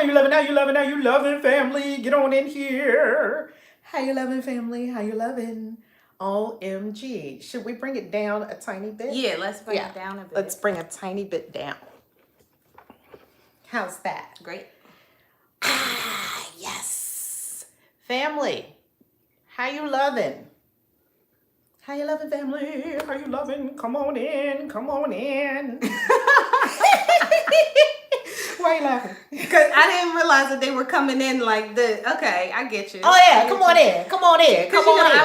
you loving? How you loving? How you loving, family? Get on in here. How you loving, family? How you loving? OMG. Should we bring it down a tiny bit? Yeah, let's bring it down a bit. Let's bring a tiny bit down. How's that? Great. Ah, yes. Family, how you loving? How you loving, family? How you loving? Come on in. Come on in. Why are you laughing? Because I didn't realize that they were coming in like this. Okay, I get you. Oh yeah, come on in. Come on in. Come on in.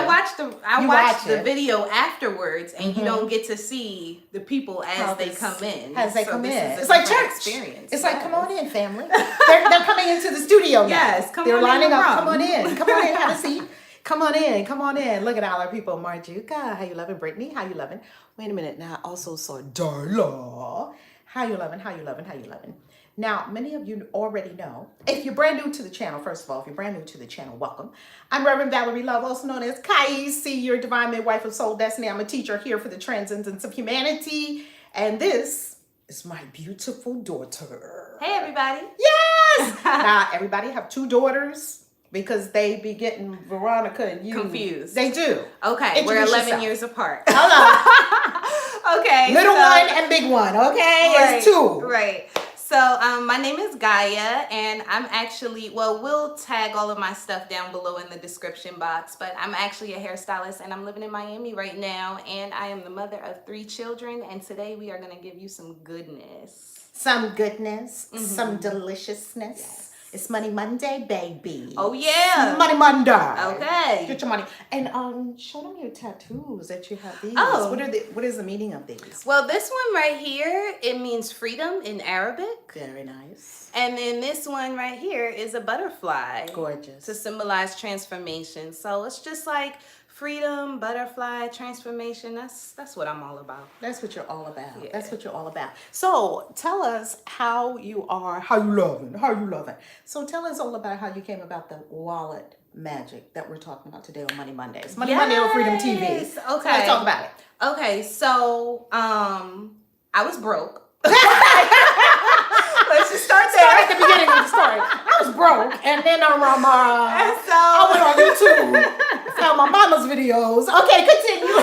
I watched the video afterwards, and you don't get to see the people as they come in. As they come in. It's like church experience. It's like, come on in, family. They're coming into the studio now. Yes, come they're on lining in. up. Come on in. Come on in. Have a seat. Come on in. Come on in. Look at all our people. Marjuka, how you loving? Brittany, how you loving? Wait a minute. Now I also saw Darla. How you loving? How you loving? How you loving? Now, many of you already know, if you're brand new to the channel, first of all, if you're brand new to the channel, welcome. I'm Reverend Valerie Love, also known as Kaisi, your divine midwife of soul destiny. I'm a teacher here for the transcendence of humanity. And this is my beautiful daughter. Hey, everybody. Yes! Now, everybody have two daughters because they be getting Veronica and you confused. They do. Okay, we're 11 years apart. Hello. Okay. Little one and big one, okay? Right, it's two. Right. So my name is Gaia, and I'm actually, well, we'll tag all of my stuff down below in the description box, but I'm actually a hairstylist, and I'm living in Miami right now, and I am the mother of 3 children, and today we are going to give you some goodness. Some goodness, some deliciousness. Yes. It's Money Monday, baby. Oh, yeah. Money Monday. Okay. Get your money. And show them your tattoos that you have these. Oh. What is the meaning of these? Well, this one right here, it means freedom in Arabic. Very nice. And then this one right here is a butterfly. Gorgeous. To symbolize transformation. So it's just like freedom, butterfly, transformation. That's what I'm all about. That's what you're all about. Yeah. That's what you're all about. So tell us how you are, how you loving, how you loving. So tell us all about how you came about the wallet magic that we're talking about today on Money Mondays. Money Monday on Freedom TV. Okay. So let's talk about it. Okay, so I was broke. Let's just start there. Start at the beginning of the story. I was broke, and then I went on YouTube, found my mama's videos. Okay, continue.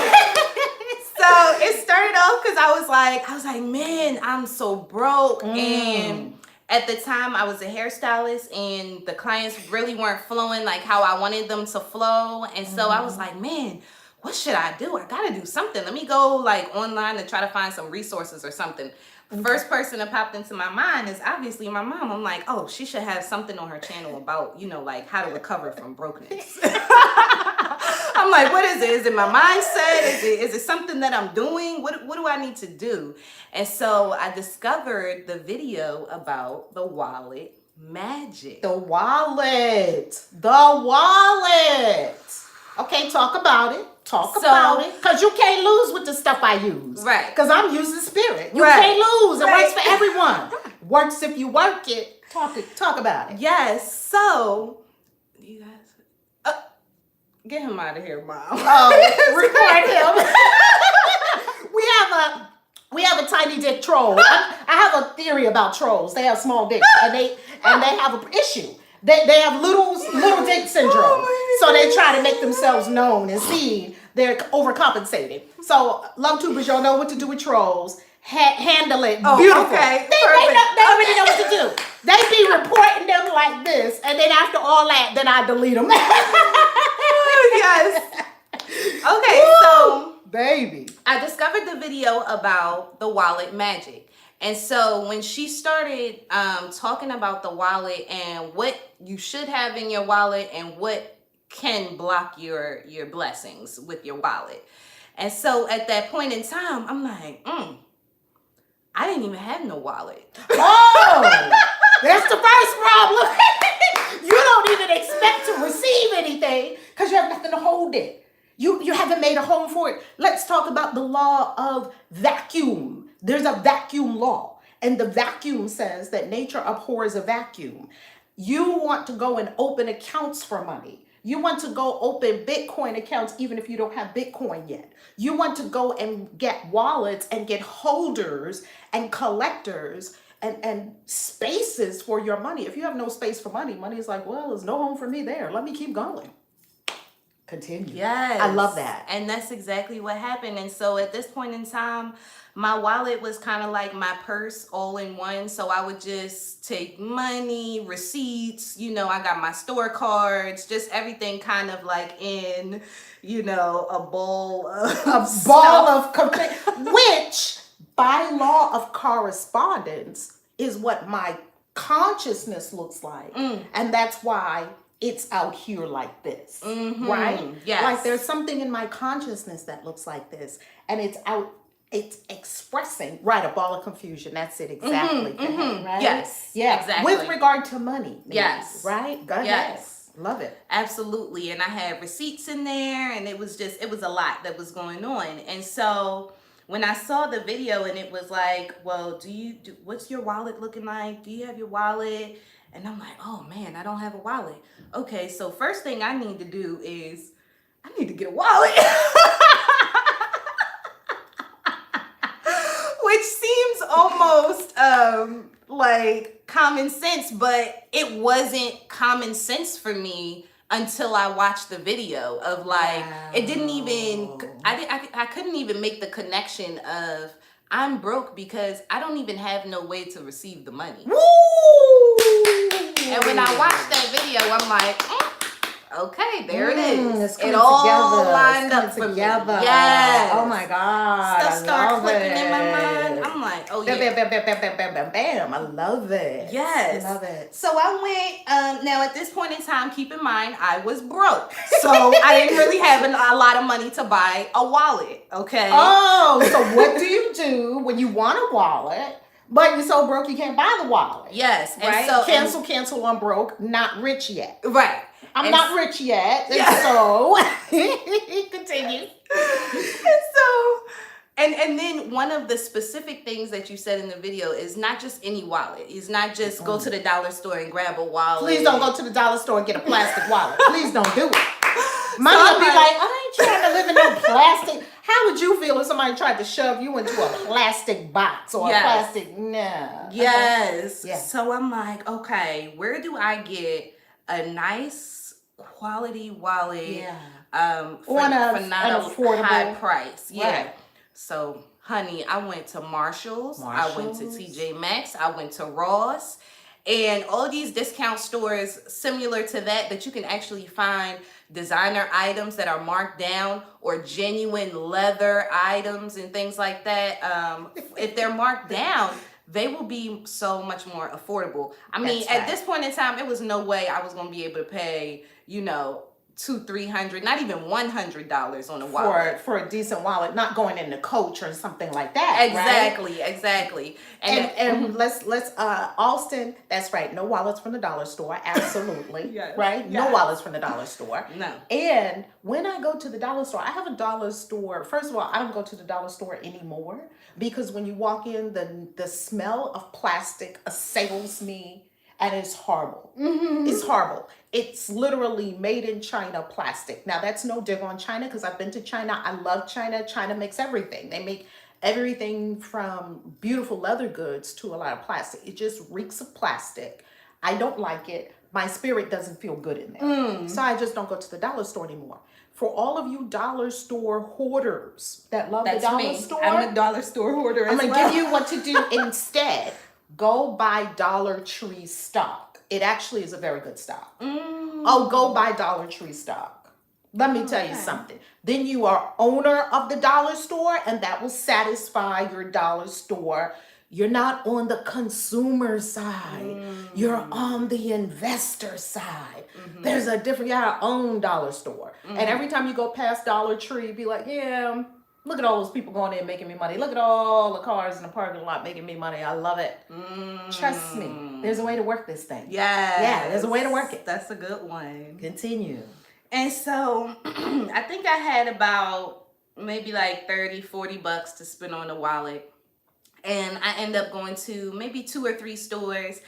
So it started off because I was like, man, I'm so broke. And at the time I was a hairstylist, and the clients really weren't flowing like how I wanted them to flow. And so I was like, man, what should I do? I gotta do something. Let me go like online and try to find some resources or something. First person that popped into my mind is obviously my mom. I'm like, oh, she should have something on her channel about, like how to recover from brokenness. I'm like, what is it? Is it my mindset? Is it something that I'm doing? What do I need to do? And so I discovered the video about the wallet magic. The wallet. The wallet. Okay, talk about it. Talk about it. Because you can't lose with the stuff I use. Right. Because I'm using spirit. You can't lose. It works for everyone. Works if you work it. Talk about it. Yes. So, you guys, get him out of here, Mom. Oh, record him. We have a tiny dick troll. I have a theory about trolls. They have small dicks, and they have an issue. They have little dick syndrome. So they try to make themselves known and seen. They're overcompensated. So LoveTubers, y'all know what to do with trolls. Handle it beautiful. Okay. They already know what to do. They be reporting them like this, and then after all that, then I delete them. Yes. Okay, so baby, I discovered the video about the wallet magic. And so when she started talking about the wallet and what you should have in your wallet and what can block your blessings with your wallet. And so at that point in time, I'm like, I didn't even have no wallet. Oh, that's the first problem. You don't even expect to receive anything because you have nothing to hold it. You haven't made a home for it. Let's talk about the law of vacuum. There's a vacuum law, and the vacuum says that nature abhors a vacuum. You want to go and open accounts for money. You want to go open Bitcoin accounts even if you don't have Bitcoin yet. You want to go and get wallets and get holders and collectors and spaces for your money. If you have no space for money, money is like, well, there's no home for me there. Let me keep going. Continue. Yes. I love that. And that's exactly what happened. And so at this point in time, my wallet was kind of like my purse all in one. So I would just take money, receipts, you know, I got my store cards, just everything kind of like in, you know, a bowl of which by law of correspondence is what my consciousness looks like. And that's why it's out here like this, right? Yes. Like there's something in my consciousness that looks like this, and it's expressing, right, a ball of confusion. That's it, exactly. Right? Yes. Yeah. Exactly. With regard to money. Maybe, yes. Right? Go ahead. Yes. Love it. Absolutely. And I had receipts in there, and it was a lot that was going on. And so when I saw the video and it was like, well, what's your wallet looking like? Do you have your wallet? And I'm like, oh man, I don't have a wallet. Okay, so first thing I need to do is I need to get a wallet. Which seems almost like common sense, but it wasn't common sense for me until I watched the video of like, it didn't even, I couldn't even make the connection of I'm broke because I don't even have no way to receive the money. Woo! And when I watched that video, I'm like, okay, there it is. It all lined up for me. Yes. Oh my God. Stuff started clicking in my mind. I'm like, oh yeah. Bam. I love it. Yes. I love it. So I went, now at this point in time, keep in mind, I was broke. So I didn't really have a lot of money to buy a wallet, okay? Oh, so what do you do when you want a wallet, but you're so broke you can't buy the wallet? Yes. And right? so, cancel, I'm broke, not rich yet. Right. I'm not rich yet. And so, continue. And then one of the specific things that you said in the video is not just any wallet. It's not just go to the dollar store and grab a wallet. Please don't go to the dollar store and get a plastic wallet. Please don't do it. Money will be like, I ain't trying to live in no plastic. How would you feel if somebody tried to shove you into a plastic box or a plastic? No. Yes. Yeah. So I'm like, okay, where do I get a nice quality wallet for not an affordable high price? Yeah. Right. So, honey, I went to Marshall's. I went to TJ Maxx. I went to Ross. And all these discount stores similar to that you can actually find designer items that are marked down or genuine leather items and things like that. If they're marked down, they will be so much more affordable. I mean, at this point in time, it was no way I was going to be able to pay, you know, $200-$300, not even $100 on a wallet for a decent wallet, not going into Coach or something like that. Exactly. And let's Austin, that's right. No wallets from the dollar store, absolutely. Right? Yes. No wallets from the dollar store. No. And when I go to the dollar store, I have a dollar store. First of all, I don't go to the dollar store anymore because when you walk in, the smell of plastic assails me. And it's horrible. It's horrible. It's literally made in China plastic. Now, that's no dig on China because I've been to China. I love China. China makes everything. They make everything from beautiful leather goods to a lot of plastic. It just reeks of plastic. I don't like it. My spirit doesn't feel good in there. So I just don't go to the dollar store anymore. For all of you dollar store hoarders that love the dollar store. I'm a dollar store hoarder I'm going to give you what to do instead. Go buy Dollar Tree stock. It actually is a very good stock. Oh, go buy Dollar Tree stock. Let me tell you something. Then you are owner of the dollar store, and that will satisfy your dollar store. You're not on the consumer side. You're on the investor side. There's a different, you gotta own dollar store. And every time you go past Dollar Tree, be like, yeah, look at all those people going in making me money. Look at all the cars in the parking lot making me money. I love it. Trust me. There's a way to work this thing. Yeah, there's a way to work it. That's a good one. Continue. And so I think I had about maybe like $30-$40 to spend on the wallet. And I end up going to maybe 2 or 3 stores.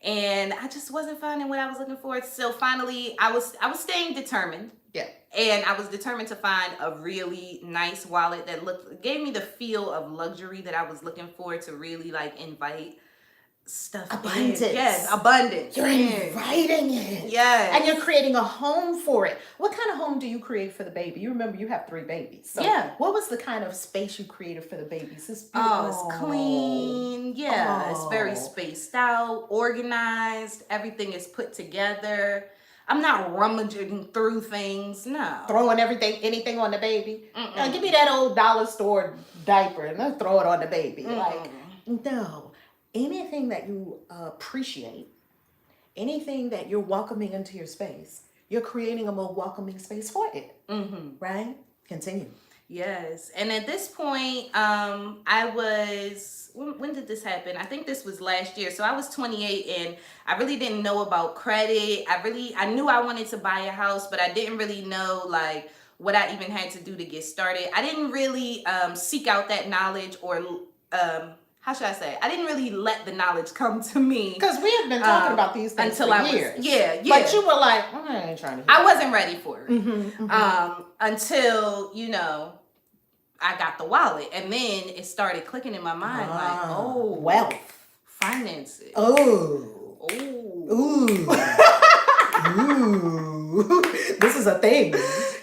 And I just wasn't finding what I was looking for. So finally, I was staying determined. Yeah. And I was determined to find a really nice wallet that gave me the feel of luxury that I was looking for to really like invite stuff. Abundance. Yes, abundance. You're inviting it. Yes. And you're creating a home for it. What kind of home do you create for the baby? You remember you have 3 babies. So yeah. what was the kind of space you created for the babies? It's Oh, it's clean. Yeah, it's very Oh. spaced out, organized. Everything is put together. I'm not rummaging through things. No. Throwing anything on the baby. Give me that old dollar store diaper and let's throw it on the baby. Like, no. Anything that you appreciate, anything that you're welcoming into your space, you're creating a more welcoming space for it. Right? Continue. Yes. And at this point, I was, when did this happen? I think this was last year. So I was 28 and I really didn't know about credit. I knew I wanted to buy a house, but I didn't really know like what I even had to do to get started. I didn't really seek out that knowledge or, how should I say? I didn't really let the knowledge come to me. Because we have been talking about these things for years. Yeah. But you were like, I ain't trying to hear I wasn't ready for it. Until, you know, I got the wallet. And then it started clicking in my mind like, oh. Wealth. Finances. Oh. Ooh. Ooh. This is a thing.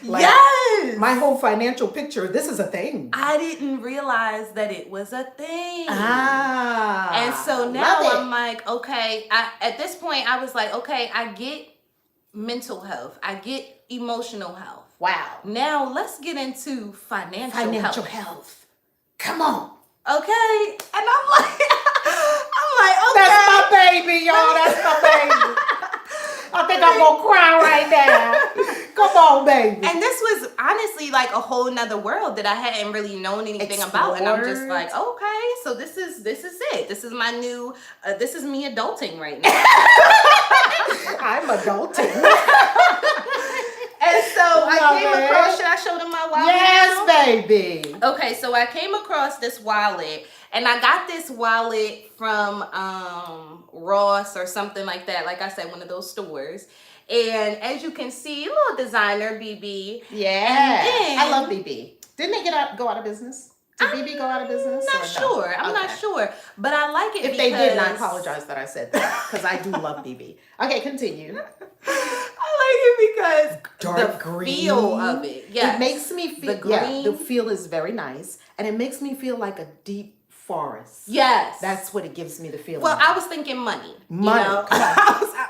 Like, yes. My whole financial picture, this is a thing. I didn't realize that it was a thing. And so now I'm like, okay, at this point I was like, okay, I get mental health. I get emotional health. Wow. Now let's get into financial health. Come on. Okay. And I'm like, okay. That's my baby, y'all. That's my baby. I think I'm gonna cry right now. Come on, baby. And this was honestly like a whole nother world that I hadn't really known anything about. And I'm just like, okay, so this is it. This is my new, this is me adulting right now. I'm adulting. And so I came across, should I show them my wallet? Yes, baby. Okay, so I came across this wallet and I got this wallet from Ross or something like that. Like I said, one of those stores. And as you can see, little designer BB. Yeah. I love BB. Didn't they go out of business? Did BB go out of business? I'm not sure. But I like it if they did, I apologize that I said that because I do love BB. Okay, continue. I like it because dark the green feel of it. Yeah, it makes me feel. The feel is very nice, and it makes me feel like a deep forest. Yes, that's what it gives me the feeling. Well, I was thinking money. Money. You know?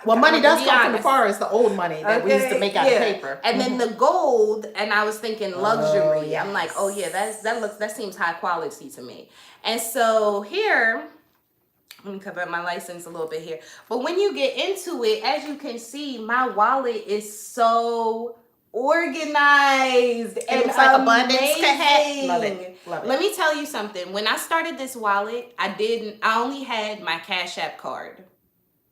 Well, money does come from the forest, the old money that we used to make out of paper. And then the gold, and I was thinking luxury. Yes. I'm like, oh yeah, that seems high quality to me. And so here. Let me cover up my license a little bit here. But when you get into it, as you can see, my wallet is so organized and looks like abundance can have. Love it. Let me tell you something. When I started this wallet, I only had my Cash App card.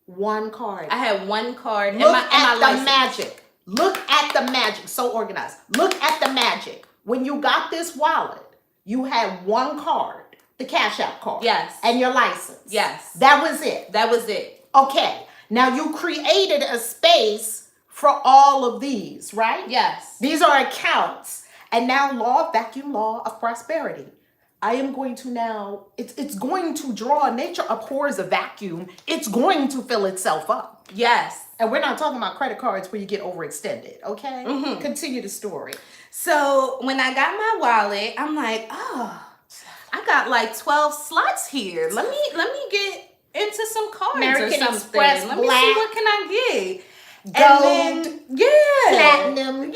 One card. I had one card. Look at the magic. Look at the magic. So organized. Look at the magic. When you got this wallet, you had one card. The Cash App card. Yes. And your license. Yes. That was it. That was it. Okay. Now you created a space for all of these, right? Yes. These are accounts. And now vacuum law of prosperity. I am going to now, it's going to draw, nature abhors a vacuum. It's going to fill itself up. Yes. And we're not talking about credit cards where you get overextended, okay? Mm-hmm. Continue the story. So when I got my wallet, I'm like, oh, I got like 12 slots here. Let me get into some cards American or something. Express, Let me black, see what can I get. Gold, platinum.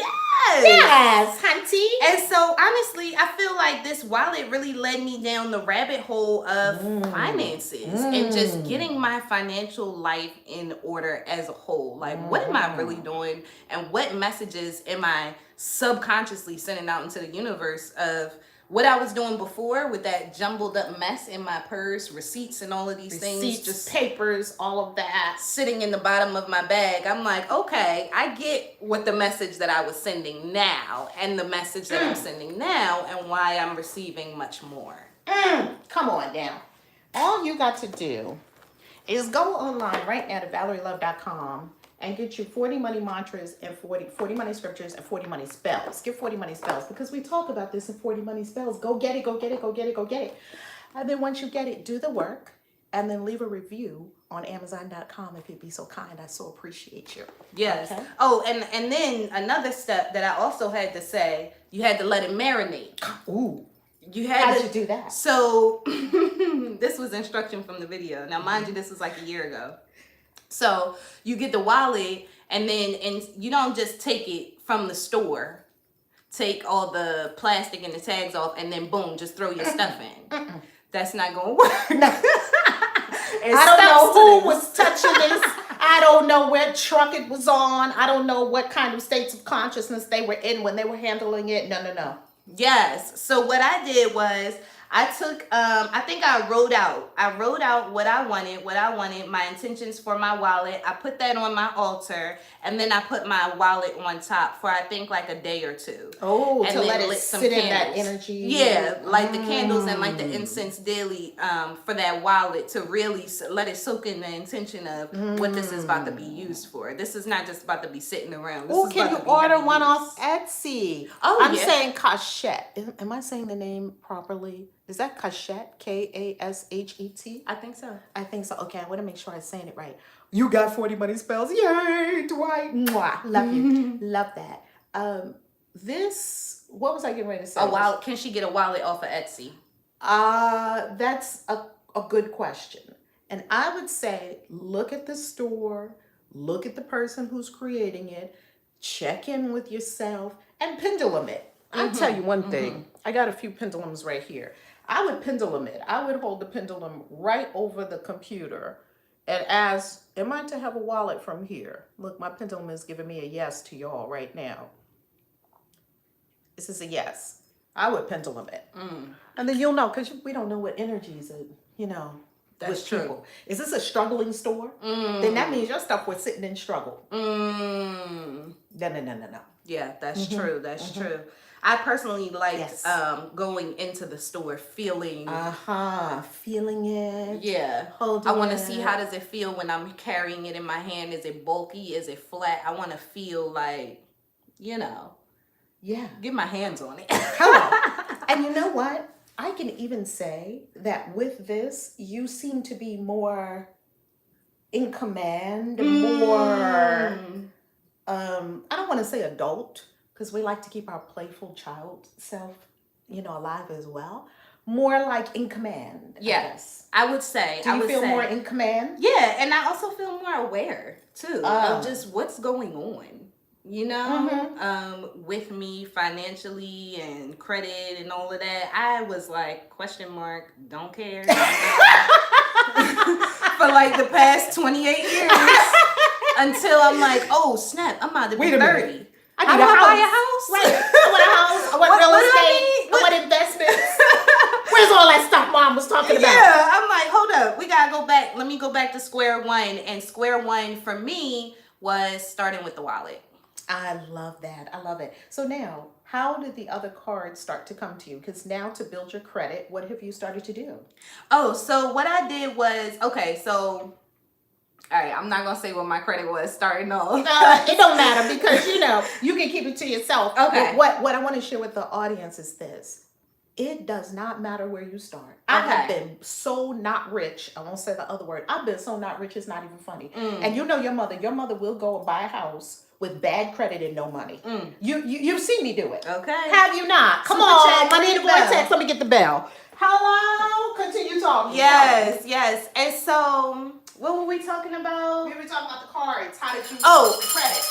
Yes, hunty. And so honestly, I feel like this wallet really led me down the rabbit hole of finances and just getting my financial life in order as a whole. Like, what am I really doing? And what messages am I subconsciously sending out into the universe of what I was doing before with that jumbled up mess in my purse, receipts and all of these things, just papers, all of that sitting in the bottom of my bag. I'm like, okay, I get what the message that I was sending now and the message that I'm sending now and why I'm receiving much more. Come on now. All you got to do is go online right now to valerielove.com and get you 40 money mantras and 40 money scriptures and 40 money spells. Get 40 money spells because we talk about this in 40 money spells. Go get it, go get it, go get it, go get it. And then once you get it, do the work and then leave a review on Amazon.com if you'd be so kind. I so appreciate you. Yes. Okay. Oh, and then another step that I also had to say, you had to let it marinate. Ooh. You had How to did you do that? So this was instruction from the video. Now, mind you, this was like a year ago. So you get the wallet, and you don't just take it from the store. Take all the plastic and the tags off, and then boom, just throw your stuff in. That's not gonna work. No. I don't know who was touching this. I don't know what truck it was on. I don't know what kind of states of consciousness they were in when they were handling it. No. Yes. So what I did was I took I think I wrote out what I wanted, my intentions for my wallet. I put that on my altar, and then I put my wallet on top for I think like a day or two. Oh, and to then let it lit sit in that energy. Yeah, like the candles and like the incense daily for that wallet to really let it soak in the intention of what this is about to be used for. This is not just about to be sitting around. Oh, can you order one off Etsy? Oh, I'm yeah. saying Cachette. Am I saying the name properly? Is that Cachette? Kashet? I think so. I think so. Okay, I want to make sure I'm saying it right. You got 40 money spells. Yay, Dwight. Mwah. Love you. Love that. What was I getting ready to say? A wallet. Can she get a wallet off of Etsy? That's a good question. And I would say, look at the store, look at the person who's creating it, check in with yourself, and pendulum it. I'll tell you one thing. I got a few pendulums right here. I would pendulum it. I would hold the pendulum right over the computer and ask, am I to have a wallet from here? Look, my pendulum is giving me a yes to y'all right now. This is a yes. I would pendulum it. And then you'll know, because we don't know what energies are, That's with true. people. Is this a struggling store? Then that means your stuff was sitting in struggle. No. Yeah, that's true. That's true. I personally liked going into the store feeling. Feeling it. Yeah. Holding I want to it. see how does it feel when I'm carrying it in my hand. Is it bulky? Is it flat? I want to feel like, Yeah. get my hands on it. Hello. And you know what? I can even say that with this, you seem to be more in command, more, I don't want to say adult, because we like to keep our playful child self, alive as well. More like in command, Yes, I would say. Do you feel more in command? Yeah, and I also feel more aware, too, of just what's going on. With me financially and credit and all of that. I was like, question mark, don't care. For like the past 28 years. Until I'm like, oh snap, I'm about to be 30. I How do I buy a house? Right. I want a house. I want real estate. I want investments. Where's all that stuff Mom was talking about? Yeah, I'm like, hold up. We got to go back. Let me go back to square one. And square one for me was starting with the wallet. I love that. I love it. So now, how did the other cards start to come to you? Because now to build your credit, what have you started to do? Oh, so what I did was, all right, I'm not going to say what my credit was starting off. It don't matter because, you can keep it to yourself. Okay. But what I want to share with the audience is this. It does not matter where you start. I have been so not rich. I won't say the other word. I've been so not rich, it's not even funny. And your mother will go and buy a house with bad credit and no money. You've seen me do it. Okay. Have you not? Come on, money in the vortex. Let me get the bell. Hello? Continue talking. Yes. And so, what were we talking about? We were talking about the cards. How did you the credit?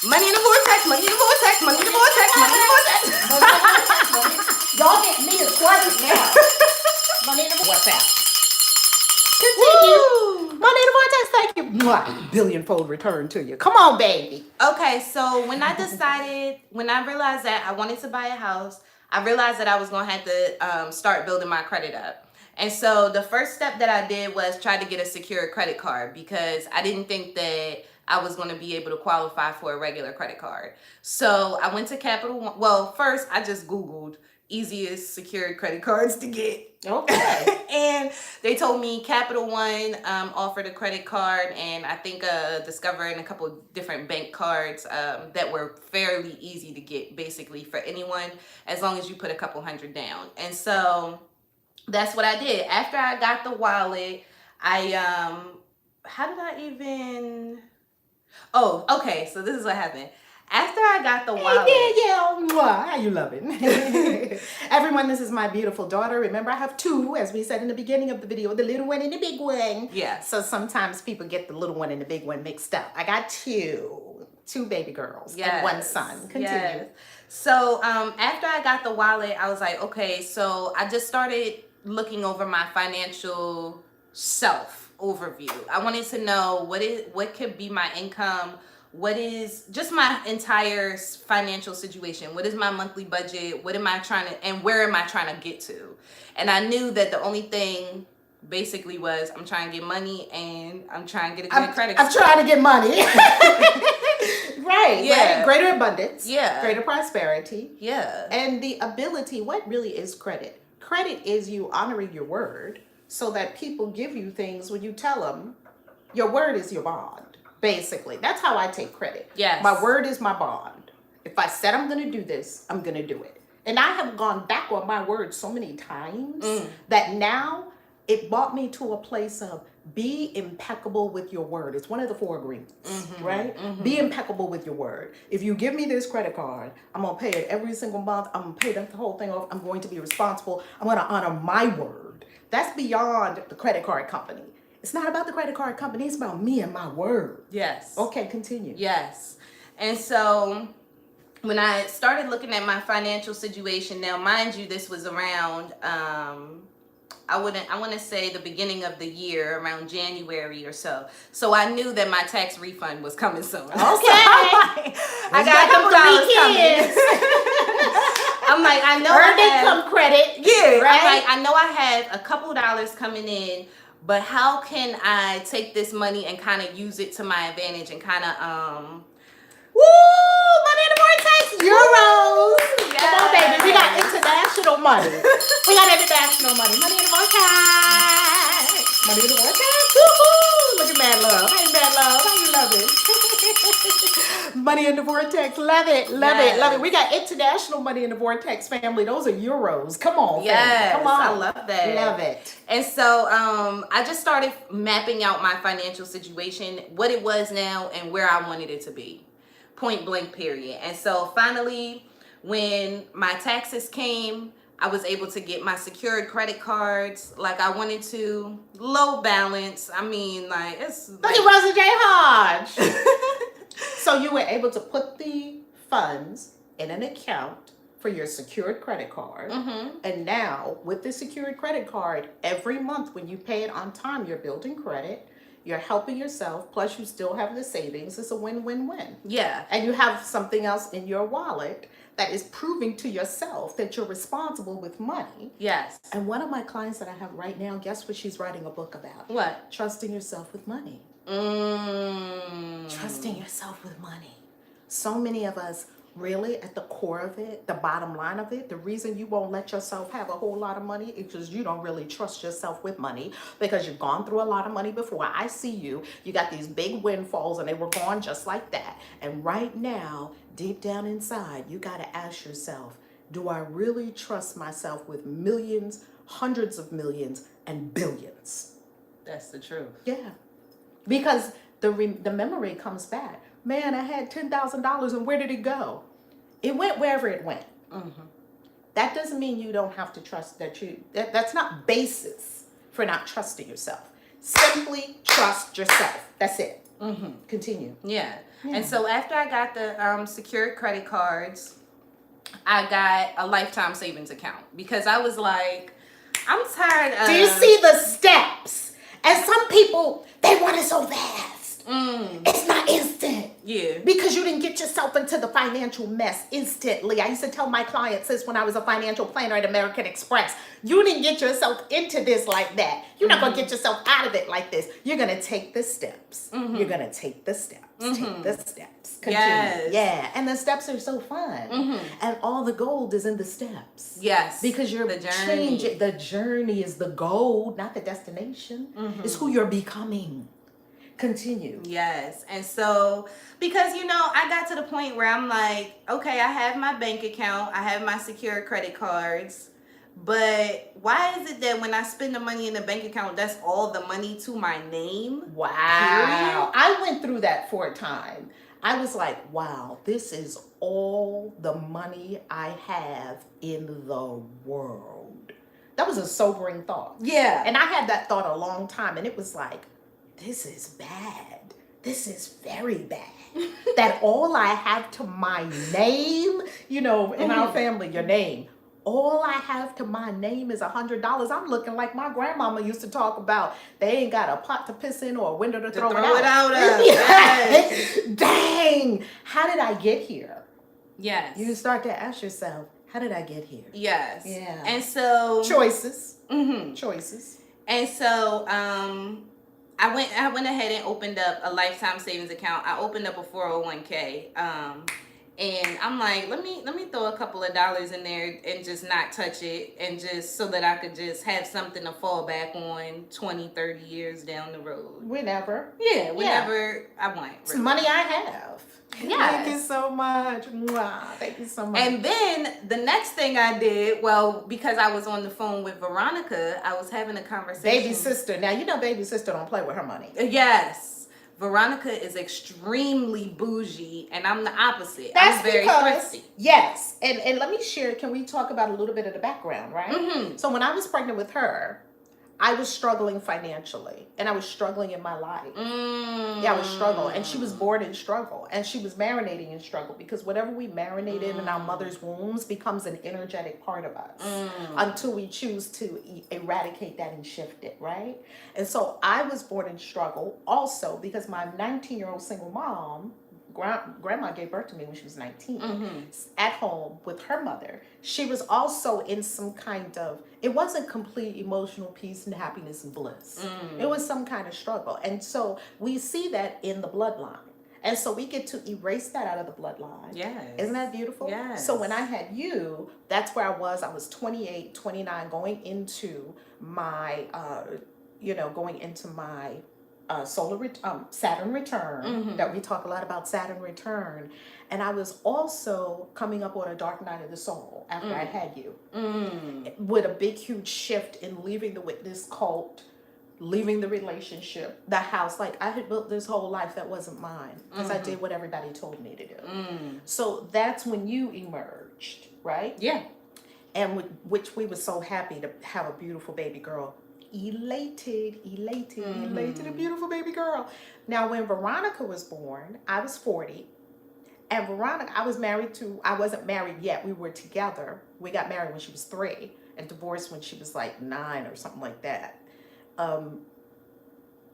Money in the vortex, money in the vortex, money in the vortex, money in the vortex. Y'all get me to twice now. Money in the vortex. Continue. Money in the vortex, thank you. Mwah. Billionfold return to you. Come on, baby. Okay, so when I realized that I wanted to buy a house, I realized that I was going to have to start building my credit up. And so the first step that I did was try to get a secured credit card because I didn't think that I was going to be able to qualify for a regular credit card. So I went to Capital One. Well, first I just Googled easiest secured credit cards to get. Okay. And they told me Capital One offered a credit card, and I think Discover and a couple of different bank cards that were fairly easy to get basically for anyone as long as you put a couple $100 down. And so that's what I did. After I got the wallet, How did I even? Oh, okay. So this is what happened. After I got the wallet. Mwah. How you loving? Everyone, this is my beautiful daughter. Remember, I have two, as we said in the beginning of the video, the little one and the big one. Yeah. So sometimes people get the little one and the big one mixed up. I got two baby girls and one son. Continue. Yes. So after I got the wallet, I was like, okay, so I just started looking over my financial self overview. I wanted to know what could be my income, what is just my entire financial situation, what is my monthly budget, what am I trying to, and where am I trying to get to? And I knew that the only thing basically was I'm trying to get money and I'm trying to get a good credit score. I'm trying to get money. Right. Yeah. Right. Greater abundance. Yeah. Greater prosperity. Yeah. And the ability, what really is credit? Credit is you honoring your word so that people give you things when you tell them your word is your bond. Basically. That's how I take credit. Yes. My word is my bond. If I said I'm going to do this, I'm going to do it. And I have gone back on my word so many times that now it brought me to a place of be impeccable with your word. It's one of the 4 agreements, right? Be impeccable with your word. If you give me this credit card, I'm going to pay it every single month. I'm going to pay the whole thing off. I'm going to be responsible. I'm going to honor my word. That's beyond the credit card company. It's not about the credit card company. It's about me and my word. Yes. Okay, continue. Yes. And so when I started looking at my financial situation, now mind you, this was around I want to say the beginning of the year, around January or so. So I knew that my tax refund was coming soon. Okay. I got a couple dollars coming. I'm like, I know Earned income credit. Yeah. Right? I'm like, I know I have a couple dollars coming in, but how can I take this money and kind of use it to my advantage and kind of Woo! Money in the vortex! Euros! Yes. Come on, baby. We got international money. We got international money. Money in the vortex! Money in the vortex! Woo-hoo! Look at Mad Love. Hey, Mad Love. How you love it? Money in the vortex. Love it. Love it. Love it. We got international money in the vortex, family. Those are euros. Come on, yes, family. Come on. I love that. Love it. And so I just started mapping out my financial situation, what it was now, and where I wanted it to be. Point blank, period. And so finally, when my taxes came, I was able to get my secured credit cards like I wanted to. Low balance. I mean, like, it's Look at Rosa J. Hodge. So you were able to put the funds in an account for your secured credit card. And now with the secured credit card, every month when you pay it on time, you're building credit. You're helping yourself, plus you still have the savings. It's a win-win-win. Yeah. And you have something else in your wallet that is proving to yourself that you're responsible with money. Yes. And one of my clients that I have right now, guess what she's writing a book about? What? Trusting yourself with money. Trusting yourself with money. So many of us, really, at the core of it, the bottom line of it, the reason you won't let yourself have a whole lot of money is because you don't really trust yourself with money, because you've gone through a lot of money before. I see you. You got these big windfalls and they were gone just like that. And right now, deep down inside, you got to ask yourself, do I really trust myself with millions, hundreds of millions, and billions? That's the truth. Yeah. Because the memory comes back. Man, I had $10,000 and where did it go? It went wherever it went. That doesn't mean you don't have to trust that's not basis for not trusting yourself. Simply trust yourself. That's it. Continue. Yeah. And so after I got the secured credit cards, I got a lifetime savings account because I was like, I'm tired of... Do you see the steps? And some people, they want it so fast. It's not instant. Yeah. Because you didn't get yourself into the financial mess instantly. I used to tell my clients this when I was a financial planner at American Express. You didn't get yourself into this like that. You're not going to get yourself out of it like this. You're going to take the steps. You're going to take the steps. Take the steps. Continue. Yes. Yeah. And the steps are so fun. And all the gold is in the steps. Yes. Because you're changing. The journey is the goal, not the destination. It's who you're becoming. Continue. Yes. And so, because, I got to the point where I'm like, okay, I have my bank account. I have my secured credit cards. But why is it that when I spend the money in the bank account, that's all the money to my name? Wow. Period? I went through that for a time. I was like, wow, this is all the money I have in the world. That was a sobering thought. Yeah. And I had that thought a long time, and it was like, this is bad. This is very bad. That all I have to my name, you know, in our family, your name, all I have to my name is $100. I'm looking like my grandmama used to talk about. They ain't got a pot to piss in or a window to throw it out. Yes. Dang. How did I get here? Yes. You start to ask yourself, how did I get here? Yes. Yeah. And so Choices. Mm-hmm. Choices. And so I went ahead and opened up a lifetime savings account. I opened up a 401k. And I'm like, let me throw a couple of dollars in there and just not touch it, and just so that I could just have something to fall back on 20, 30 years down the road. Whenever. Yeah, whenever I want. It's money I have. Yeah. Thank you so much. Mwah. Thank you so much. And then the next thing I did, well, because I was on the phone with Veronica, I was having a conversation. Baby sister. Now, you know baby sister don't play with her money. Yes. Veronica is extremely bougie, and I'm the opposite. That's I'm very because, thrifty. yes. And let me share, can we talk about a little bit of the background, right? Mm-hmm. So when I was pregnant with her, I was struggling financially, and I was struggling in my life. Yeah, I was struggling, and she was born in struggle, and she was marinating in struggle, because whatever we marinate in our mother's wombs becomes an energetic part of us until we choose to eradicate that and shift it, right? And so I was born in struggle also because my 19-year-old single mom, grandma gave birth to me when she was 19 at home with her mother. She was also in some kind of, it wasn't complete emotional peace and happiness and bliss. It was some kind of struggle. And so we see that in the bloodline. And so we get to erase that out of the bloodline. Yes. Isn't that beautiful? Yes. So when I had you, that's where I was. I was 28, 29, going into my, Saturn return, that we talk a lot about Saturn return. And I was also coming up on a dark night of the soul after I had you, with a big, huge shift in leaving the witness cult, leaving the relationship, the house. Like, I had built this whole life that wasn't mine because I did what everybody told me to do. So that's when you emerged, right? Yeah. And which we were so happy to have a beautiful baby girl. Elated, a beautiful baby girl. Now, when Veronica was born, I was 40. And Veronica, I wasn't married yet. We were together. We got married when she was 3 and divorced when she was like 9 or something like that.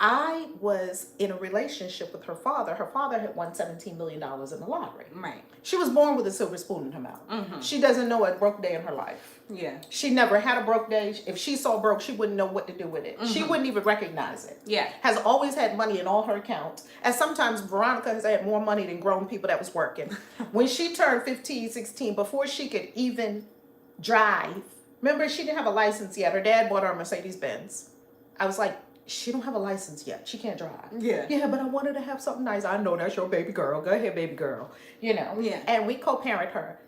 I was in a relationship with her father. Her father had won $17 million in the lottery. Right. She was born with a silver spoon in her mouth. She doesn't know a broke day in her life. Yeah. She never had a broke day. If she saw broke, she wouldn't know what to do with it. She wouldn't even recognize it. Yeah. Has always had money in all her accounts. And sometimes Veronica has had more money than grown people that was working. When she turned 15, 16, before she could even drive, remember, she didn't have a license yet. Her dad bought her a Mercedes Benz. I was like, she don't have a license yet. She can't drive. Yeah. Yeah, but I wanted to have something nice. I know that's your baby girl. Go ahead, baby girl. You know. Yeah. And we co-parent her.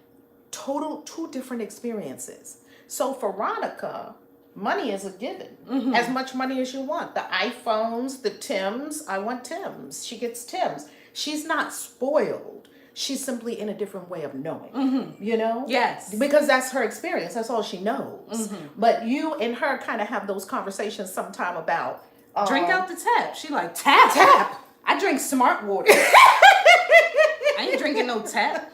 Total 2 different experiences. So for Veronica, money is a given. As much money as you want. The iPhones, the Tims. I want Tims. She gets Tims. She's not spoiled. She's simply in a different way of knowing. You know? Yes. Because that's her experience. That's all she knows. But you and her kind of have those conversations sometime about drink out the tap. She like, tap. I drink smart water. I ain't drinking no tap.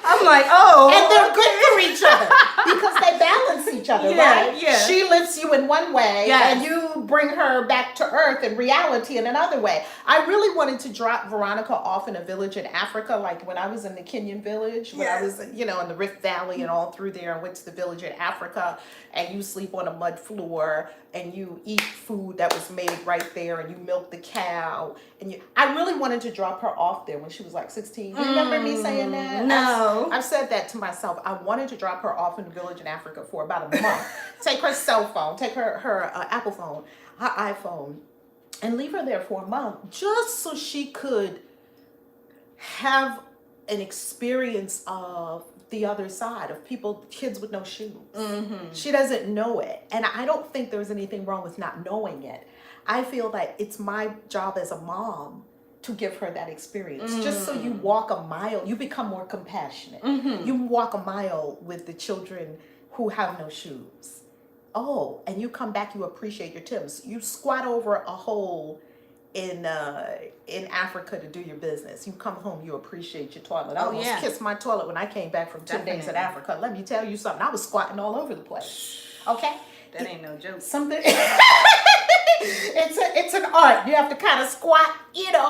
I'm like, oh. And they're good for each other because they balance each other, right? Yeah. She lifts you in one way, Yes. and you bring her back to earth and reality in another way. I really wanted to drop Veronica off in a village in Africa, like when I was in the Kenyan village, when I was, in the Rift Valley and all through there, and went to the village in Africa, and you sleep on a mud floor, and you eat food that was made right there, and you milk the cow, and I really wanted to drop her off there when she was like 16. You remember me saying that? No. I've said that to myself. I wanted to drop her off in a village in Africa for about a month. Take her cell phone, take her Apple phone, her iPhone, and leave her there for a month just so she could have an experience of the other side of kids with no shoes. She doesn't know it. And I don't think there's anything wrong with not knowing it. I feel like it's my job as a mom to give her that experience. Just so you walk a mile, you become more compassionate. You walk a mile with the children who have no shoes. Oh, and you come back, you appreciate your Timbs. You squat over a hole in Africa to do your business. You come home, you appreciate your toilet. I almost kissed my toilet when I came back from 2 days in Africa. Let me tell you something. I was squatting all over the place. Okay? That ain't no joke. Something. It's an art. You have to kind of squat,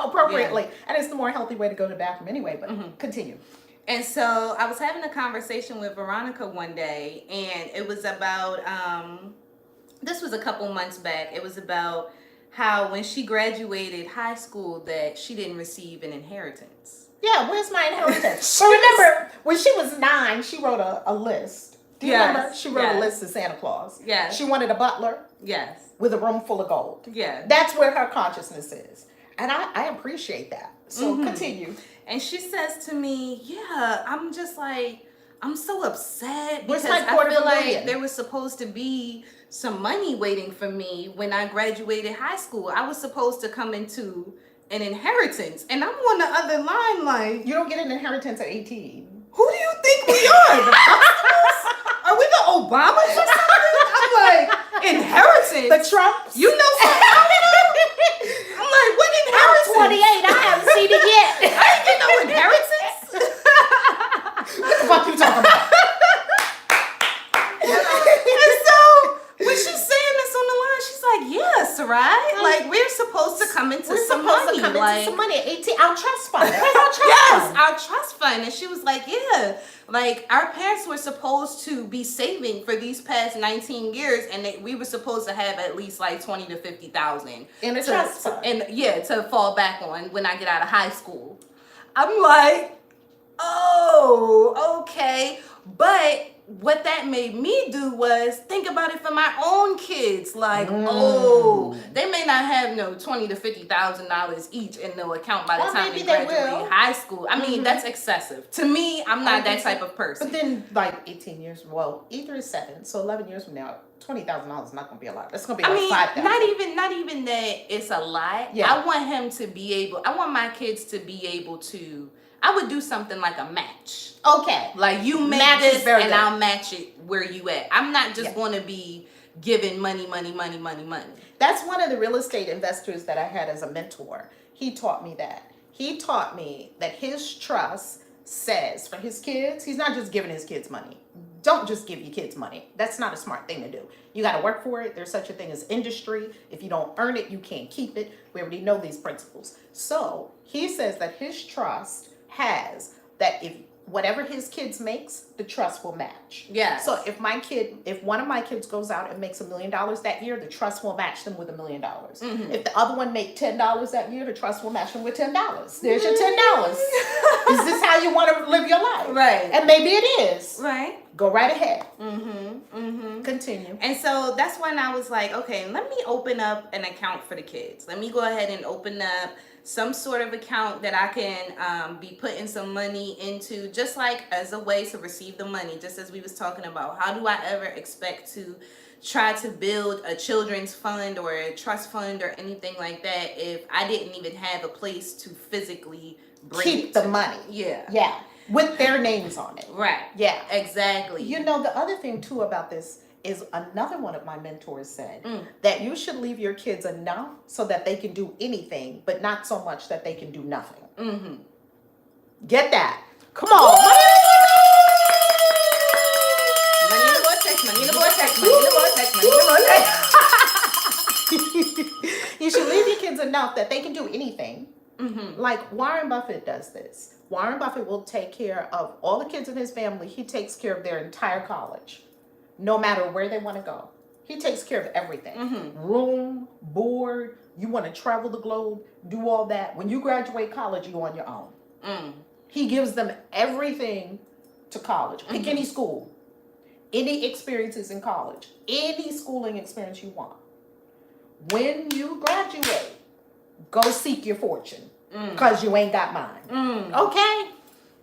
appropriately. Yeah. And it's the more healthy way to go to the bathroom anyway, but continue. And so I was having a conversation with Veronica one day, and it was about, this was a couple months back. It was about how when she graduated high school that she didn't receive an inheritance. Yeah, where's my inheritance? So remember, when she was 9, she wrote a list. Do you remember? She wrote a list to Santa Claus. Yeah. She wanted a butler. Yes. With a room full of gold. Yeah. That's where her consciousness is. And I appreciate that. So continue. And she says to me, yeah, I'm just like, I'm so upset because I feel like there was supposed to be some money waiting for me when I graduated high school. I was supposed to come into an inheritance. And I'm on the other line like... You don't get an inheritance at 18. Who do you think we are? The Are we the Obamas or something? I'm like, inheritance? The Trumps? You know something? I'm like, what inheritance? I'm 28. I haven't seen it yet. I ain't get no inheritance. What the fuck you talking about? And so when she's saying this on the line, she's like, yes, right? Like, we're supposed to come into some money. Some money at 18. Our trust fund. Where's our trust fund? Our trust fund. And she was like, yeah. Like, our parents were supposed to be saving for these past 19 years, and we were supposed to have at least like 20 to 50,000 in a trust fund. To fall back on when I get out of high school. I'm like, oh, okay. But what that made me do was think about it for my own kids. Like, they may not have no $20,000 to $50,000 each in no account by the time they graduate high school. I mean, that's excessive. To me, I'm not that type of person. But then, like 18 years, well, either is 7, so 11 years from now, $20,000 is not going to be a lot. It's going to be like $5,000. Not even that it's a lot. Yeah. I want him to be able. I want my kids to be able to. I would do something like a match. Okay. Like you make match this and I'll match it where you at. I'm not just going to be giving money. That's one of the real estate investors that I had as a mentor. He taught me that. He taught me that his trust says for his kids, he's not just giving his kids money. Don't just give your kids money. That's not a smart thing to do. You got to work for it. There's such a thing as industry. If you don't earn it, you can't keep it. We already know these principles. So he says that his trust has that if whatever his kids makes, the trust will match. Yeah. So if one of my kids goes out and makes $1 million that year, the trust will match them with $1 million. If the other one make $10 that year, the trust will match them with $10. There's your $10. Is this how you want to live your life? Right. And maybe it is. Right. Go right ahead. Continue. And so that's when I was like, okay, let me open up an account for the kids. Let me go ahead and open up some sort of account that I can be putting some money into, just like as a way to receive the money, just as we was talking about. How do I ever expect to try to build a children's fund or a trust fund or anything like that if I didn't even have a place to physically keep the money? Yeah. With their names on it. Right. Yeah. Exactly. You know, the other thing too about this is another one of my mentors said that you should leave your kids enough so that they can do anything, but not so much that they can do nothing. Get that? Come on. Money in the vortex, money in the vortex, money in the vortex, money in the vortex. You should leave your kids enough that they can do anything. Like Warren Buffett does this. Warren Buffett will take care of all the kids in his family. He takes care of their entire college. No matter where they want to go. He takes care of everything. Room, board, you want to travel the globe, do all that. When you graduate college, you're on your own. He gives them everything to college. Pick any school. Any experiences in college. Any schooling experience you want. When you graduate, go seek your fortune. Because you ain't got mine. Okay?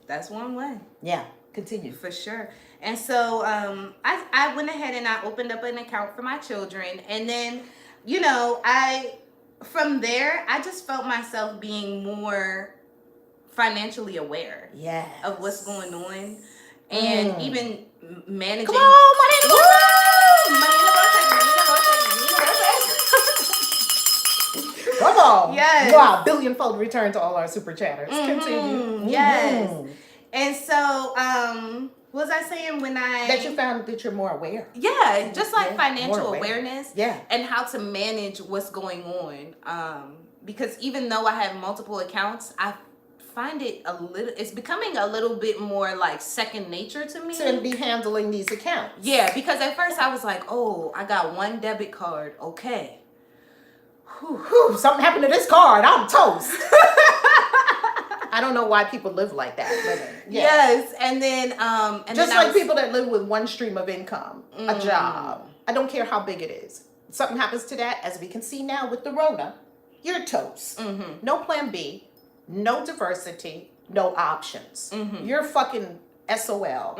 That's one way. Yeah. Continue. For sure. And so I went ahead and I opened up an account for my children. And then, you know, from there, I just felt myself being more financially aware of what's going on. And even managing. Come on, money in the Come on. Yes. Wow, billionfold return to all our super chatters. Continue. Yes. And so, what was I saying when that you found that you're more aware? Yeah, just like financial awareness. Yeah. And how to manage what's going on. Because even though I have multiple accounts, I find it's becoming a little bit more like second nature to me. To be handling these accounts. Yeah, because at first I was like, oh, I got one debit card. Okay. Whew, something happened to this card. I'm toast. I don't know why people live like that. But, yes, and then just like people that live with one stream of income, a job. I don't care how big it is. Something happens to that, as we can see now with the Rona, you're toast. No plan B, no diversity, no options. You're fucking SOL.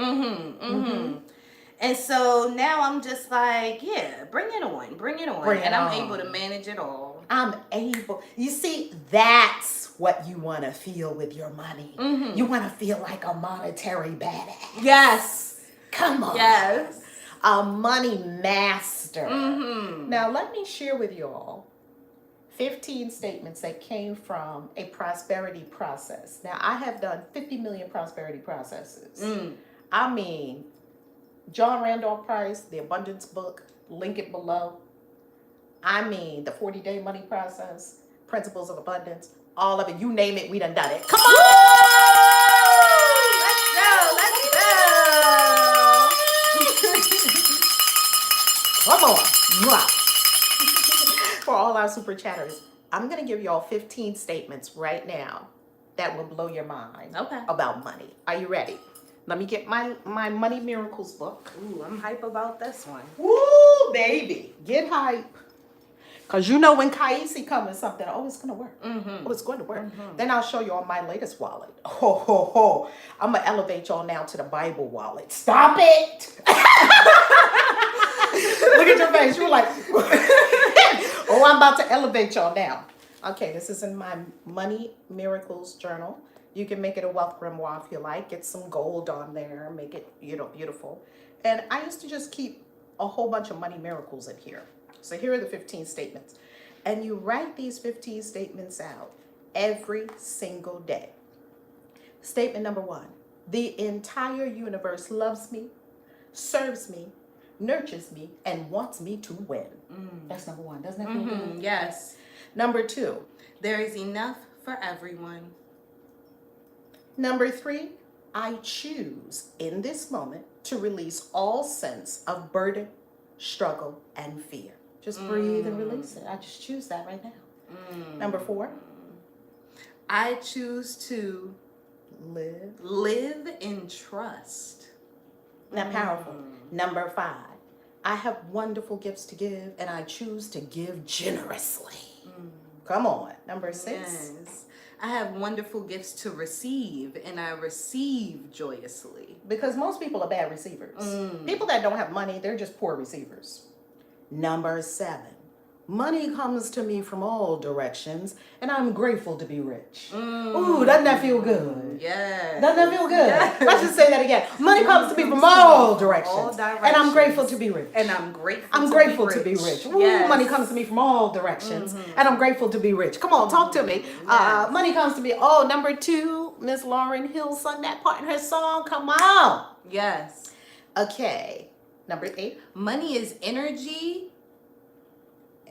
And so now I'm just like, yeah, bring it on. And I'm able to manage it all. You see, that's what you want to feel with your money. You want to feel like a monetary badass. Yes. Come on. Yes. A money master. Now, let me share with you all 15 statements that came from a prosperity process. Now, I have done 50 million prosperity processes. I mean, John Randolph Price, The Abundance Book, link it below. I mean, the 40-day money process, Principles of Abundance, all of it. You name it, we done it. Come on! Let's go! Come on. Mwah. For all our super chatters, I'm going to give y'all 15 statements right now that will blow your mind about money. Are you ready? Let me get my Money Miracles book. Ooh, I'm hype about this one. Woo, baby. Get hype. Because you know when Kaisi comes with something, oh, it's going to work. Oh, it's going to work. Then I'll show you all my latest wallet. I'm going to elevate y'all now to the Bible wallet. Stop it. Look at your face. You were like, oh, I'm about to elevate y'all now. Okay, this is in my Money Miracles journal. You can make it a wealth grimoire if you like. Get some gold on there. Make it, beautiful. And I used to just keep a whole bunch of money miracles in here. So here are the 15 statements. And you write these 15 statements out every single day. Statement number 1. The entire universe loves me, serves me, nurtures me, and wants me to win. That's number 1. Doesn't that feel good? Yes. Number 2. There is enough for everyone. Number 3. I choose in this moment to release all sense of burden, struggle, and fear. Just breathe and release it. I just choose that right now. Number 4. I choose to live in trust. Now, powerful. Number 5. I have wonderful gifts to give, and I choose to give generously. Come on. Number 6. Yes. I have wonderful gifts to receive, and I receive joyously. Because most people are bad receivers. People that don't have money, they're just poor receivers. Number 7. Money comes to me from all directions, and I'm grateful to be rich. Ooh, doesn't that feel good? Yeah. Doesn't that feel good? Yes. Let's just say that again. Money comes to me from all directions, and I'm grateful to be rich. And I'm grateful. I'm grateful to be rich. Ooh, yes. Money comes to me from all directions, and I'm grateful to be rich. Come on, talk to me. Yes. Money comes to me. Oh, number 2, Miss Lauryn Hill sung that part in her song. Come on. Yes. Okay. Number 8. Money is energy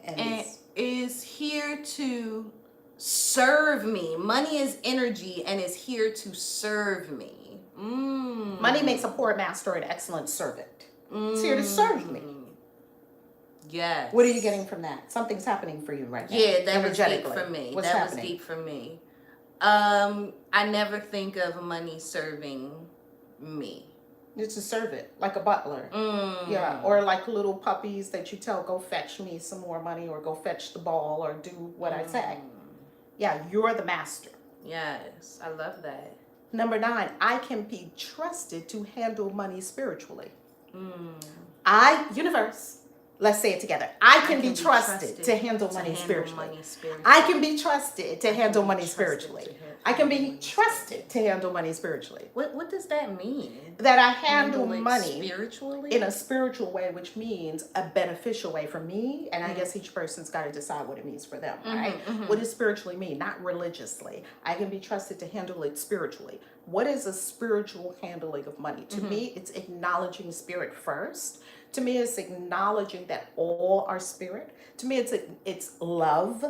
and is here to serve me. Money is energy and is here to serve me. Money makes a poor master an excellent servant. It's here to serve me. Yes. What are you getting from that? Something's happening for you right now. Yeah, that was deep for me. What's that happening? was deep for me. I never think of money serving me. It's to serve it, like a butler. Yeah, or like little puppies that you tell, go fetch me some more money, or go fetch the ball, or do what I say. Yeah, you're the master. Yes, I love that. Number 9, I can be trusted to handle money spiritually. Universe, let's say it together. I can be trusted to handle money spiritually. I can be trusted to handle money spiritually. I can be trusted to handle money spiritually. What does that mean? That I handle money spiritually in a spiritual way, which means a beneficial way for me. And I guess each person's got to decide what it means for them, right? What does spiritually mean? Not religiously. I can be trusted to handle it spiritually. What is a spiritual handling of money? To me, it's acknowledging spirit first. To me, it's acknowledging that all are spirit. To me, it's love.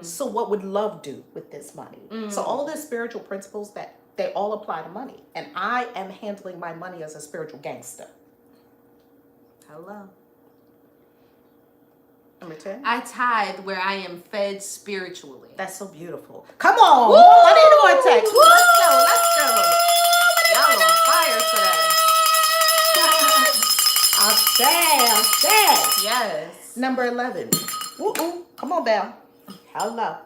So what would love do with this money? So all the spiritual principles that they all apply to money. And I am handling my money as a spiritual gangster. Hello. Number 10. I tithe where I am fed spiritually. That's so beautiful. Come on. Money in the vortex. Woo! Let's go. Y'all on fire today. I'm sad. Yes. Number 11. Woo-oo. Come on, Belle. Hello.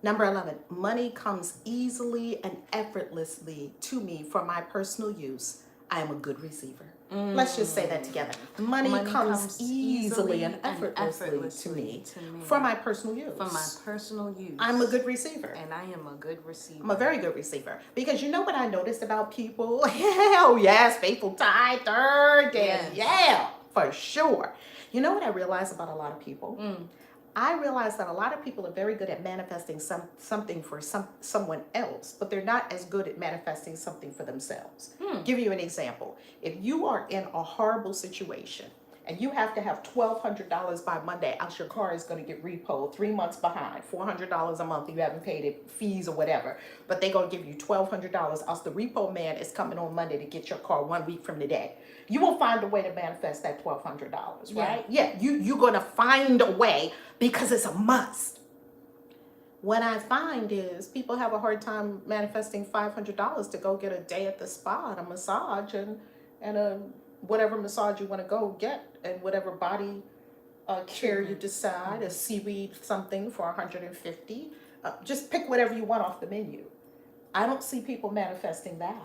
Number 11. Money comes easily and effortlessly to me for my personal use. I am a good receiver. Let's just say that together. Money comes easily and effortlessly to me for my personal use. For my personal use. I'm a good receiver. And I am a good receiver. I'm a very good receiver. Because you know what I noticed about people? Hell yes, faithful tither. Yeah, for sure. You know what I realized about a lot of people? I realized that a lot of people are very good at manifesting something for someone else, but they're not as good at manifesting something for themselves. Give you an example. If you are in a horrible situation and you have to have $1,200 by Monday, else your car is going to get repoed 3 months behind, $400 a month, you haven't paid it, fees or whatever, but they're going to give you $1,200, else the repo man is coming on Monday to get your car 1 week from today. You will find a way to manifest that $1,200, right? Yeah, you're going to find a way because it's a must. What I find is people have a hard time manifesting $500 to go get a day at the spa, and a massage, and a whatever massage you want to go get, and whatever body care you decide, a seaweed something for $150. Just pick whatever you want off the menu. I don't see people manifesting that.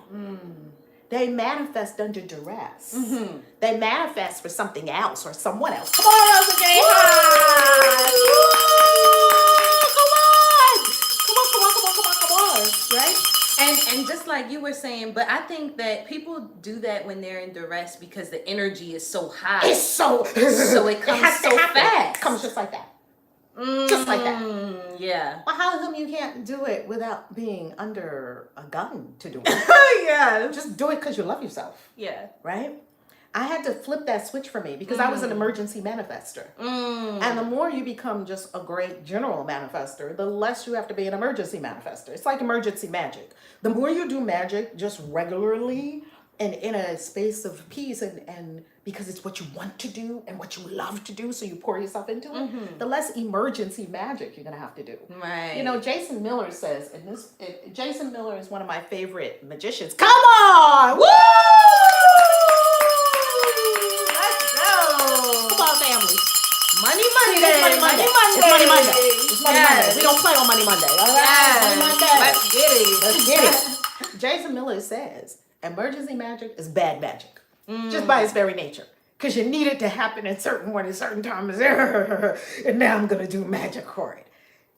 They manifest under duress. They manifest for something else or someone else. Come on, Rosa J. Come on. Right? And just like you were saying, but I think that people do that when they're in duress because the energy is so high. It's so it comes so fast. It comes just like that. Just like that. Yeah. Well, how come you can't do it without being under a gun to do it? Yeah. Just do it because you love yourself. Yeah. Right? I had to flip that switch for me because I was an emergency manifester. And the more you become just a great general manifester, the less you have to be an emergency manifester. It's like emergency magic. The more you do magic just regularly and in a space of peace and because it's what you want to do and what you love to do, so you pour yourself into it, the less emergency magic you're going to have to do. Right. You know, Jason Miller says, Jason Miller is one of my favorite magicians. Come on! Woo! Family. Money Monday. Money Monday. It's Money Monday. It's Money Monday. We don't play on Money Monday. All right? Money Monday. Let's get it. Let's get it. Jason Miller says emergency magic is bad magic. Just by its very nature. Because you need it to happen at certain times. And now I'm going to do magic for it.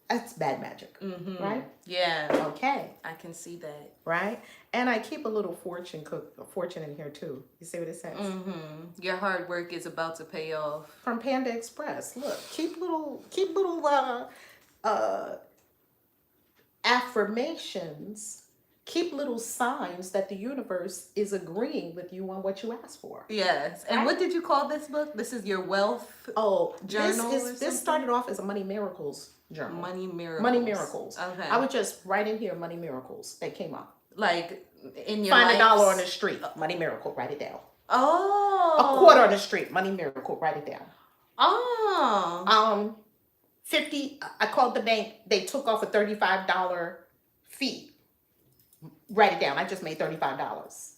That's bad magic. Right? Yeah. Okay. I can see that. Right? And I keep a little fortune in here too. You see what it says? Your hard work is about to pay off. From Panda Express. Look, keep little affirmations. Keep little signs that the universe is agreeing with you on what you asked for. Yes. And what did you call this book? This is your wealth journal. This started off as a Money Miracles journal. Money Miracles. Money Miracles. Okay. I would just write in here Money Miracles. They came up. Like in your Find life? $1 on the street. Money Miracle. Write it down. Oh. A quarter on the street. Money Miracle. Write it down. Oh. 50. I called the bank. They took off a $35 fee. Write it down. I just made $35.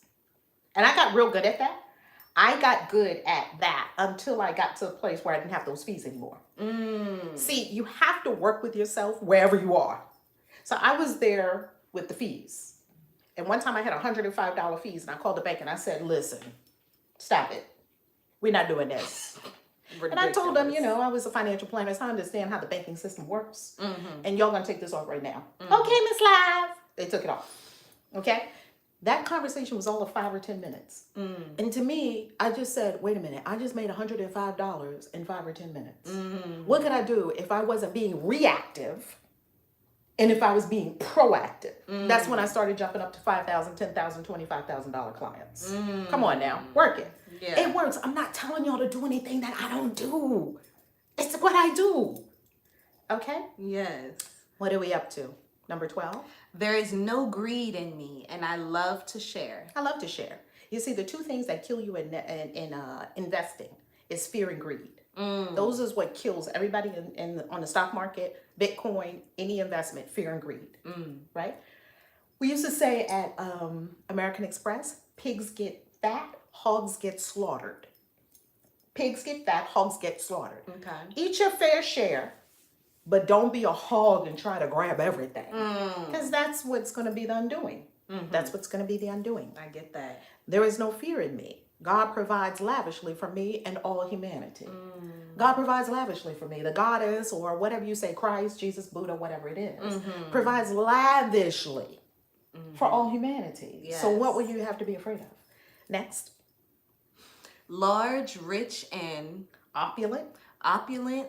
And I got real good at that. I got good at that until I got to a place where I didn't have those fees anymore. See, you have to work with yourself wherever you are. So I was there with the fees. And one time I had $105 fees, and I called the bank and I said, listen, stop it. We're not doing this. And I told them, I was a financial planner, so I understand how the banking system works. And y'all gonna take this off right now. Okay, Miss Live. They took it off. Okay? That conversation was all of 5 or 10 minutes. And to me, I just said, wait a minute, I just made $105 in 5 or 10 minutes. What could I do if I wasn't being reactive and if I was being proactive? That's when I started jumping up to $5,000, $10,000, $25,000 clients. Come on now, work it. Yeah. It works. I'm not telling y'all to do anything that I don't do. It's what I do. Okay? Yes. What are we up to? Number 12? There is no greed in me, and I love to share. I love to share. You see, the two things that kill you in investing is fear and greed. Those is what kills everybody on the stock market, Bitcoin, any investment, fear and greed, right? We used to say at American Express, pigs get fat, hogs get slaughtered. Pigs get fat, hogs get slaughtered. Okay. Eat your fair share, but don't be a hog and try to grab everything. Because that's what's going to be the undoing. That's what's going to be the undoing. I get that. There is no fear in me. God provides lavishly for me and all humanity. God provides lavishly for me. The goddess, or whatever you say, Christ, Jesus, Buddha, whatever it is, provides lavishly for all humanity. Yes. So what will you have to be afraid of? Next. Large, rich, and opulent,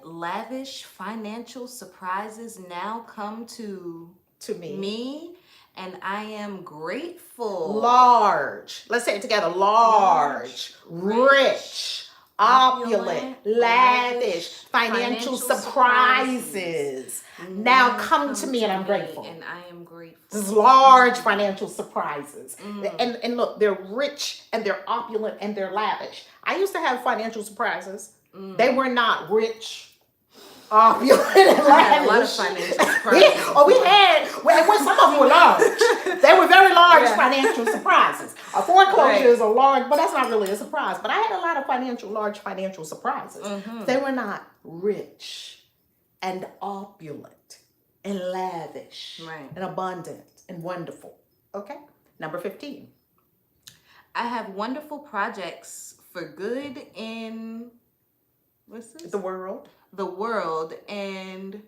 lavish financial surprises now come to me, and I am grateful. Large. Let's say it together. Large, rich, opulent, lavish, financial surprises. Now come to me, and I'm grateful. And I am grateful. This is large financial surprises. And look, they're rich, and they're opulent, and they're lavish. I used to have financial surprises. They were not rich, opulent, and lavish. I had a lot of financial surprises. Some of them were large. They were very large financial surprises. Foreclosures are large, but that's not really a surprise. But I had a lot of large financial surprises. They were not rich and opulent and lavish and abundant and wonderful. Okay? Number 15. I have wonderful projects for good in, what's this? The world, and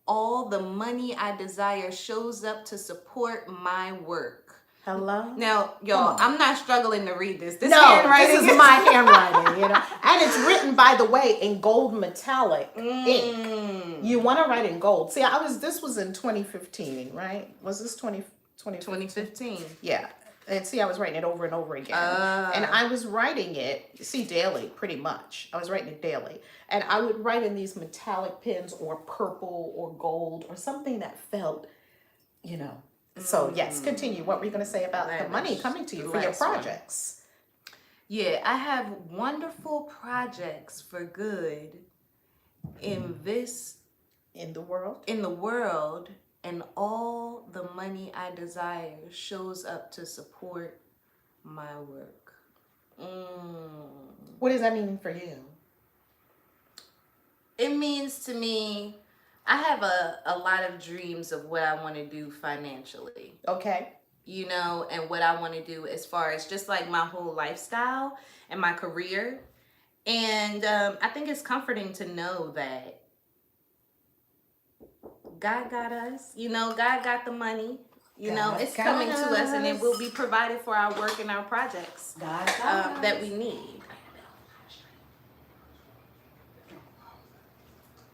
all the money I desire shows up to support my work. Hello? Now, y'all, I'm not struggling to read this. This is my handwriting, And it's written, by the way, in gold metallic ink. You want to write in gold. See, this was in 2015, right? Was this 2015? Yeah. And see, I was writing it over and over again. And I was writing it, daily, pretty much. I was writing it daily. And I would write in these metallic pens or purple or gold or something that felt, So, yes, continue. What were you going to say about the money coming to you for your projects? Yeah, I have wonderful projects for good in the world. And all the money I desire shows up to support my work. What does that mean for you? It means to me, I have a lot of dreams of what I want to do financially. Okay. And what I want to do as far as just like my whole lifestyle and my career. And I think it's comforting to know that God got us, God got the money, it's coming to us, and it will be provided for our work and our projects that we need.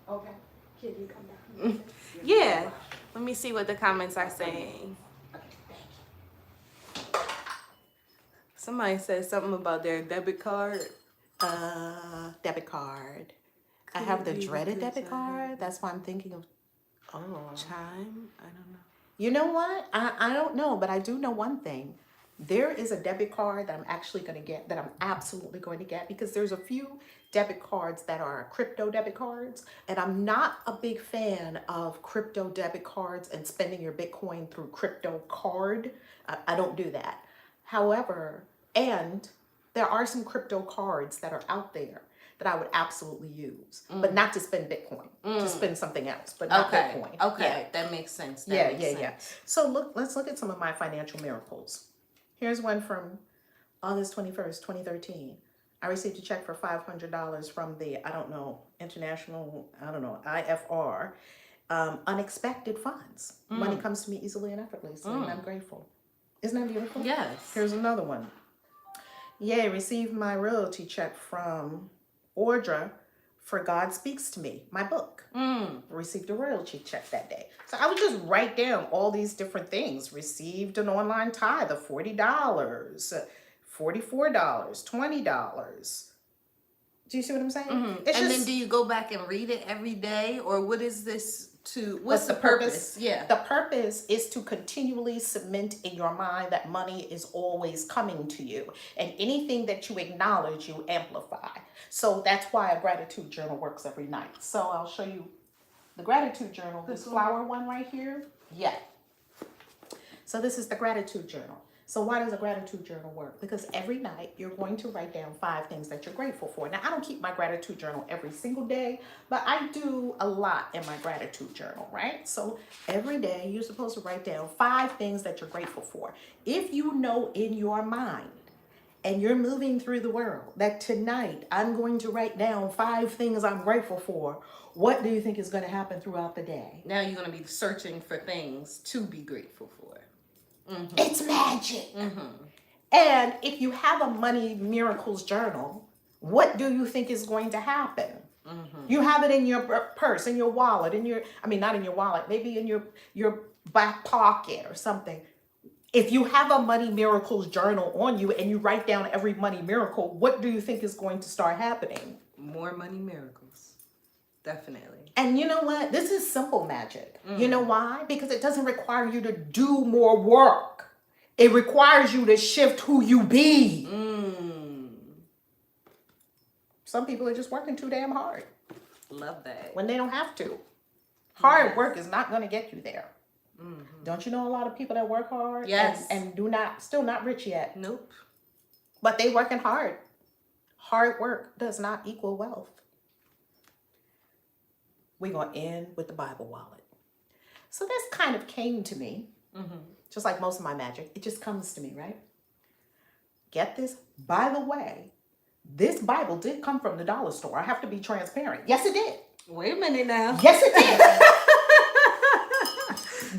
Okay. Can you come back? Yeah. Let me see what the comments are saying. Somebody said something about their debit card. Debit card. I have the dreaded debit card. That's why I'm thinking of. Chime? I don't know. You know what? I don't know, but I do know one thing. There is a debit card that I'm actually going to get, that I'm absolutely going to get, because there's a few debit cards that are crypto debit cards, and I'm not a big fan of crypto debit cards and spending your Bitcoin through crypto card. I don't do that. However, and there are some crypto cards that are out there that I would absolutely use, but not to spend Bitcoin, to spend something else, but not Bitcoin. Okay, that makes sense. So let's look at some of my financial miracles. Here's one from August 21st, 2013. I received a check for $500 from the, IFR, unexpected funds. Money comes to me easily and effortlessly, and I'm grateful. Isn't that beautiful? Yes. Here's another one. Yay, received my royalty check from Audra for God Speaks to Me, my book. Received a royalty check that day. So I would just write down all these different things. Received an online tithe of $40, $44, $20. Do you see what I'm saying? Then do you go back and read it every day, or what is this to? What's the purpose? Yeah. The purpose is to continually cement in your mind that money is always coming to you, and anything that you acknowledge, you amplify. So that's why a gratitude journal works every night. So I'll show you the gratitude journal. This flower one right here. Yeah. So this is the gratitude journal. So why does a gratitude journal work? Because every night you're going to write down 5 things that you're grateful for. Now, I don't keep my gratitude journal every single day, but I do a lot in my gratitude journal, right? So every day you're supposed to write down 5 things that you're grateful for. If you know in your mind and you're moving through the world that tonight I'm going to write down 5 things I'm grateful for, what do you think is going to happen throughout the day? Now you're going to be searching for things to be grateful for. It's magic. And if you have a money miracles journal, what do you think is going to happen? You have it in your purse, in your wallet, not in your wallet, maybe in your back pocket or something. If you have a money miracles journal on you and you write down every money miracle, what do you think is going to start happening? More money miracles. Definitely. And you know what? This is simple magic. You know why? Because it doesn't require you to do more work. It requires you to shift who you be. Some people are just working too damn hard. Love that. When they don't have to. Hard work is not going to get you there. Don't you know a lot of people that work hard? Yes. And still not rich yet? Nope. But they working hard. Hard work does not equal wealth. We're going to end with the Bible wallet. So this kind of came to me, just like most of my magic. It just comes to me, right? Get this. By the way, this Bible did come from the dollar store. I have to be transparent. Yes, it did. Wait a minute now. Yes, it did.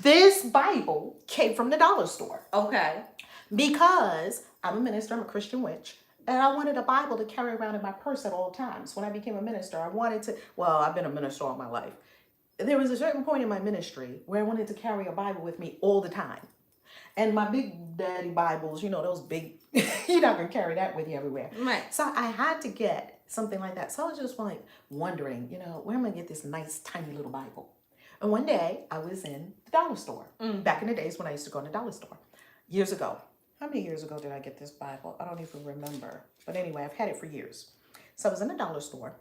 This Bible came from the dollar store. Okay. Because I'm a minister, I'm a Christian witch. And I wanted a Bible to carry around in my purse at all times. When I became a minister, I've been a minister all my life. There was a certain point in my ministry where I wanted to carry a Bible with me all the time. And my big daddy Bibles, those big, you're not going to carry that with you everywhere. Right. So I had to get something like that. So I was just wondering, where am I going to get this nice, tiny little Bible? And one day I was in the dollar store. Back in the days when I used to go in the dollar store. Years ago. How many years ago did I get this Bible? I don't even remember. But anyway, I've had it for years. So I was in the dollar store.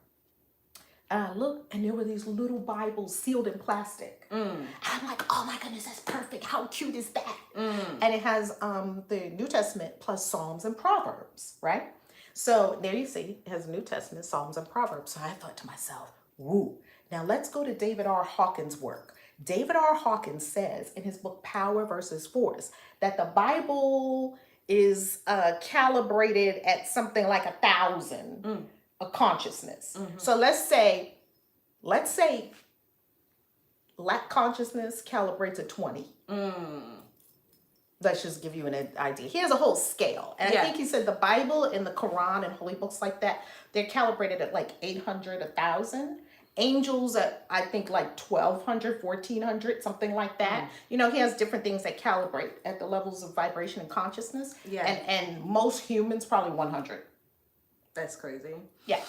And I looked, and there were these little Bibles sealed in plastic. And I'm like, oh my goodness, that's perfect. How cute is that? And it has the New Testament plus Psalms and Proverbs, right? So there you see, it has New Testament, Psalms, and Proverbs. So I thought to myself, woo. Now let's go to David R. Hawkins' work. David R. Hawkins says in his book, Power versus Force, that the Bible is calibrated at something like 1,000 of consciousness. So let's say lack consciousness calibrates at 20. Let's just give you an idea. He has a whole scale. And I think he said the Bible and the Quran and holy books like that, they're calibrated at like 800, 1,000. Angels at, I think, like 1,200, 1,400, something like that. He has different things that calibrate at the levels of vibration and consciousness. Yeah. And most humans, probably 100. That's crazy. Yeah.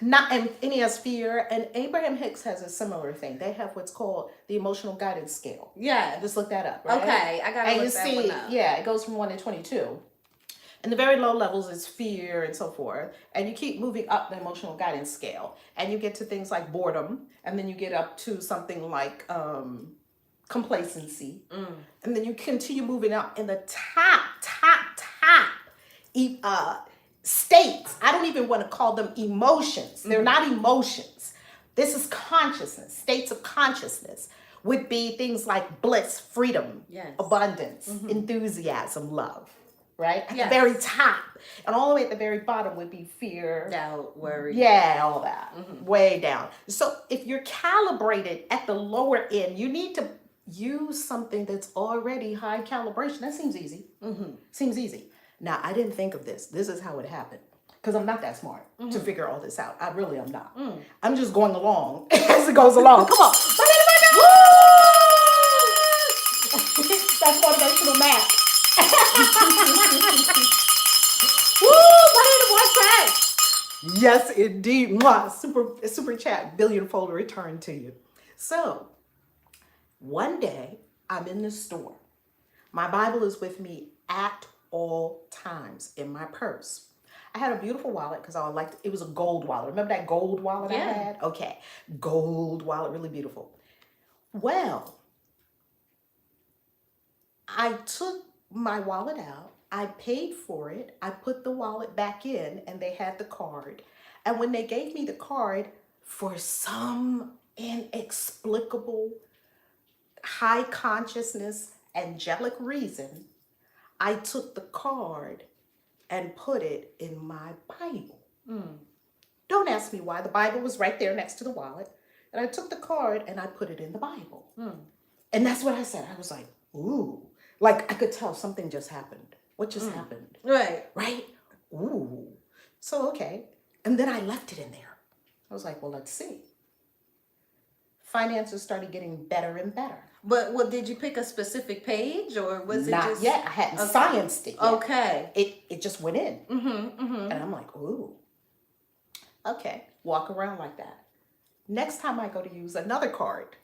And he has fear. And Abraham Hicks has a similar thing. They have what's called the emotional guidance scale. Yeah. Just look that up, right? Okay. I got to look that one up. Yeah, it goes from 1 to 22. And the very low levels is fear and so forth. And you keep moving up the emotional guidance scale. And you get to things like boredom. And then you get up to something like complacency. And then you continue moving up. And the top states. I don't even want to call them emotions. They're not emotions. This is consciousness. States of consciousness would be things like bliss, freedom, abundance, enthusiasm, love, right? At the very top. And all the way at the very bottom would be fear, doubt, worry. Yeah, all that. Way down. So if you're calibrated at the lower end, you need to use something that's already high calibration. That seems easy. Seems easy. Now, I didn't think of this. This is how it happened. Because I'm not that smart to figure all this out. I really am not. I'm just going along as it goes along. Come on. That's motivational math. Woo! Yes, indeed. Mwah. Super chat. Billion fold return to you. So, one day, I'm in the store. My Bible is with me at all times in my purse. I had a beautiful wallet because I liked it. Was a gold wallet. Remember that gold wallet I had? Okay. Gold wallet, really beautiful. Well, I took my wallet out. I paid for it. I put the wallet back in and they had the card. And when they gave me the card, for some inexplicable, high consciousness, angelic reason, I took the card and put it in my Bible. Don't ask me why. The Bible was right there next to the wallet. And I took the card and I put it in the Bible. And that's what I said. I was like, ooh. Like I could tell something just happened. What just happened? Right. Right? Ooh. So, okay. And then I left it in there. I was like, well, let's see. Finances started getting better and better. But what, did you pick a specific page or was Not it just? Not yet. I hadn't scienced it yet. Okay. It just went in. And I'm like, ooh. Okay. Walk around like that. Next time I go to use another card,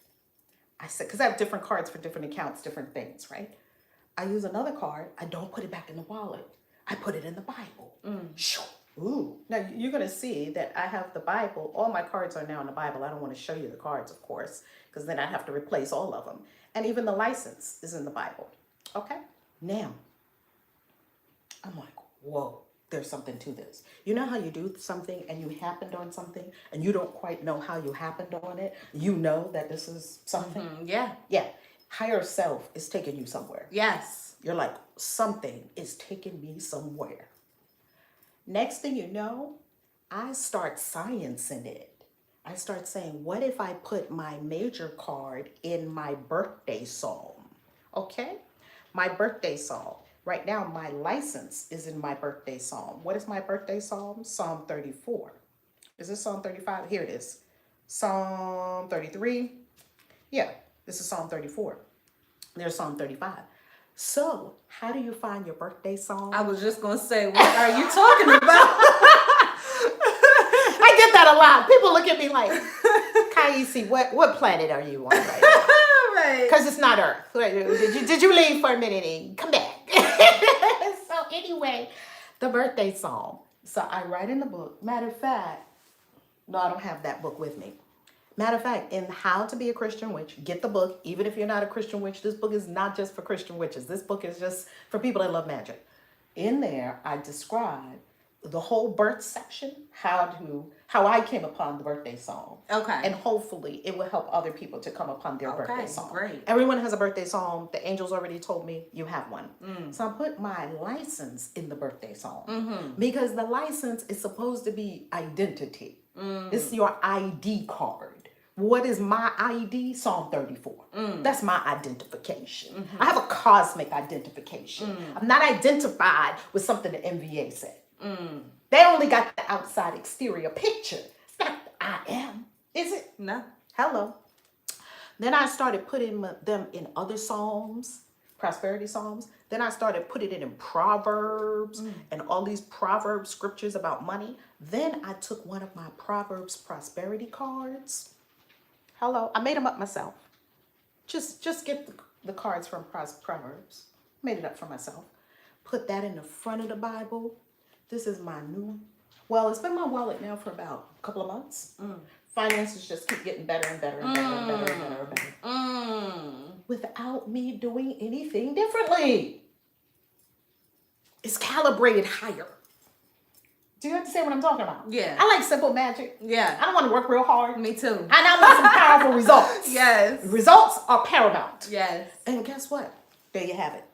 I said, because I have different cards for different accounts, different things, right? I use another card. I don't put it back in the wallet. I put it in the Bible. Ooh. Now, you're going to see that I have the Bible. All my cards are now in the Bible. I don't want to show you the cards, of course, because then I'd have to replace all of them. And even the license is in the Bible. Okay? Now, I'm like, whoa, there's something to this. You know how you do something and you happened on something and you don't quite know how you happened on it? You know that this is something? Yeah. Yeah. Higher self is taking you somewhere. Yes. You're like, something is taking me somewhere. Next thing you know, I start sciencing it. I start saying, what if I put my major card in my birthday psalm? Okay? My birthday psalm. Right now, my license is in my birthday psalm. What is my birthday psalm? Psalm 34. Is this Psalm 35? Here it is. Psalm 33. Yeah, this is Psalm 34. There's Psalm 35. So, how do you find your birthday psalm? I was just going to say, what are you talking about? I get that a lot. People look at me like, Kaisi, what planet are you on right now? Right. Because it's not Earth. Did you leave for a minute and come back? So anyway, the birthday psalm. So I write in the book. Matter of fact, no, I don't have that book with me. Matter of fact, in How to Be a Christian Witch, get the book. Even if you're not a Christian witch, this book is not just for Christian witches. This book is just for people that love magic. In there, I describe the whole birth section, how I came upon the birthday psalm. Okay. And hopefully it will help other people to come upon their birthday psalm. Great. Everyone has a birthday psalm. The angels already told me you have one. So I put my license in the birthday psalm because the license is supposed to be identity. It's your ID card. What is my ID? Psalm 34. That's my identification. I have a cosmic identification. I'm not identified with something the NBA said. They only got the outside exterior picture. It's not I am, is it? No. Hello. Then I started putting them in other psalms, prosperity psalms. Then I started putting it in Proverbs and all these Proverbs scriptures about money. Then I took one of my Proverbs prosperity cards. Hello. I made them up myself. Just get the cards from Proverbs. Made it up for myself. Put that in the front of the Bible. This is my new, well, it's been my wallet now for about a couple of months. Finances just keep getting better and better and better and better and better and better. Without me doing anything differently. It's calibrated higher. Do you understand what I'm talking about? Yeah. I like simple magic. Yeah. I don't want to work real hard. Me too. And I want some powerful results. Yes. Results are paramount. Yes. And guess what? There you have it.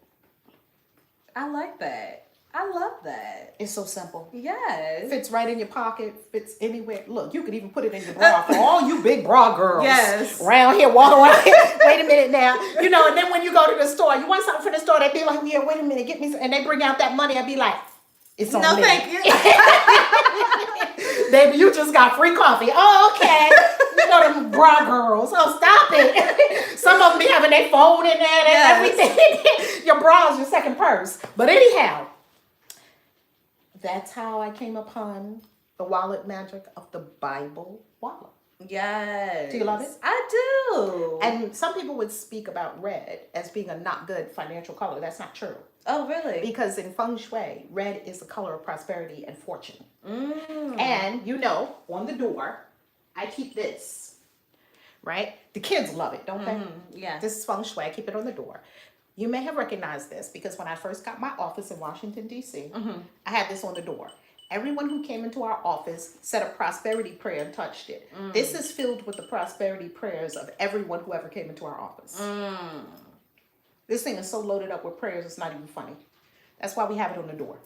I like that. I love that. It's so simple. Yes. Fits right in your pocket, fits anywhere. Look, you could even put it in your bra for all you big bra girls. Yes. Around here, walking around here. Wait a minute now. You know, and then when you go to the store, you want something from the store, they be like, yeah, wait a minute, get me some. And they bring out that money, I'd be like, it's on no, me. thank you. Baby, you just got free coffee. Oh, okay. You know them bra girls. Oh, stop it. Some of them be having their phone in there and everything. Your bra is your second purse. But anyhow, that's how I came upon the wallet magic of the Bible wallet. Yes. Do you love it? I do. And some people would speak about red as being a not good financial color. That's not true. Oh, really? Because in feng shui, red is the color of prosperity and fortune. Mm. And you know, on the door, I keep this, right? The kids love it, don't they? Yeah. This is feng shui. I keep it on the door. You may have recognized this because when I first got my office in Washington, D.C., I had this on the door. Everyone who came into our office said a prosperity prayer and touched it. This is filled with the prosperity prayers of everyone who ever came into our office. This thing is so loaded up with prayers, it's not even funny. That's why we have it on the door.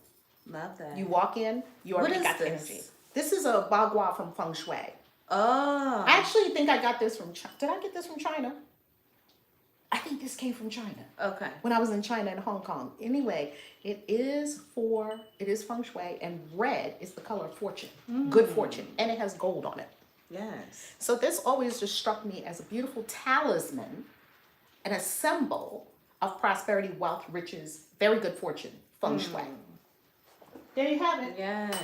Love that. You walk in, you already got the energy. This is a bagua from feng shui. Oh. I actually think I got this from China. Did I get this from China? I think this came from China. Okay. When I was in China and Hong Kong. Anyway, it is feng shui, and red is the color of fortune, good fortune, and it has gold on it. Yes. So this always just struck me as a beautiful talisman and a symbol of prosperity, wealth, riches, very good fortune, feng shui. There you have it. Yes.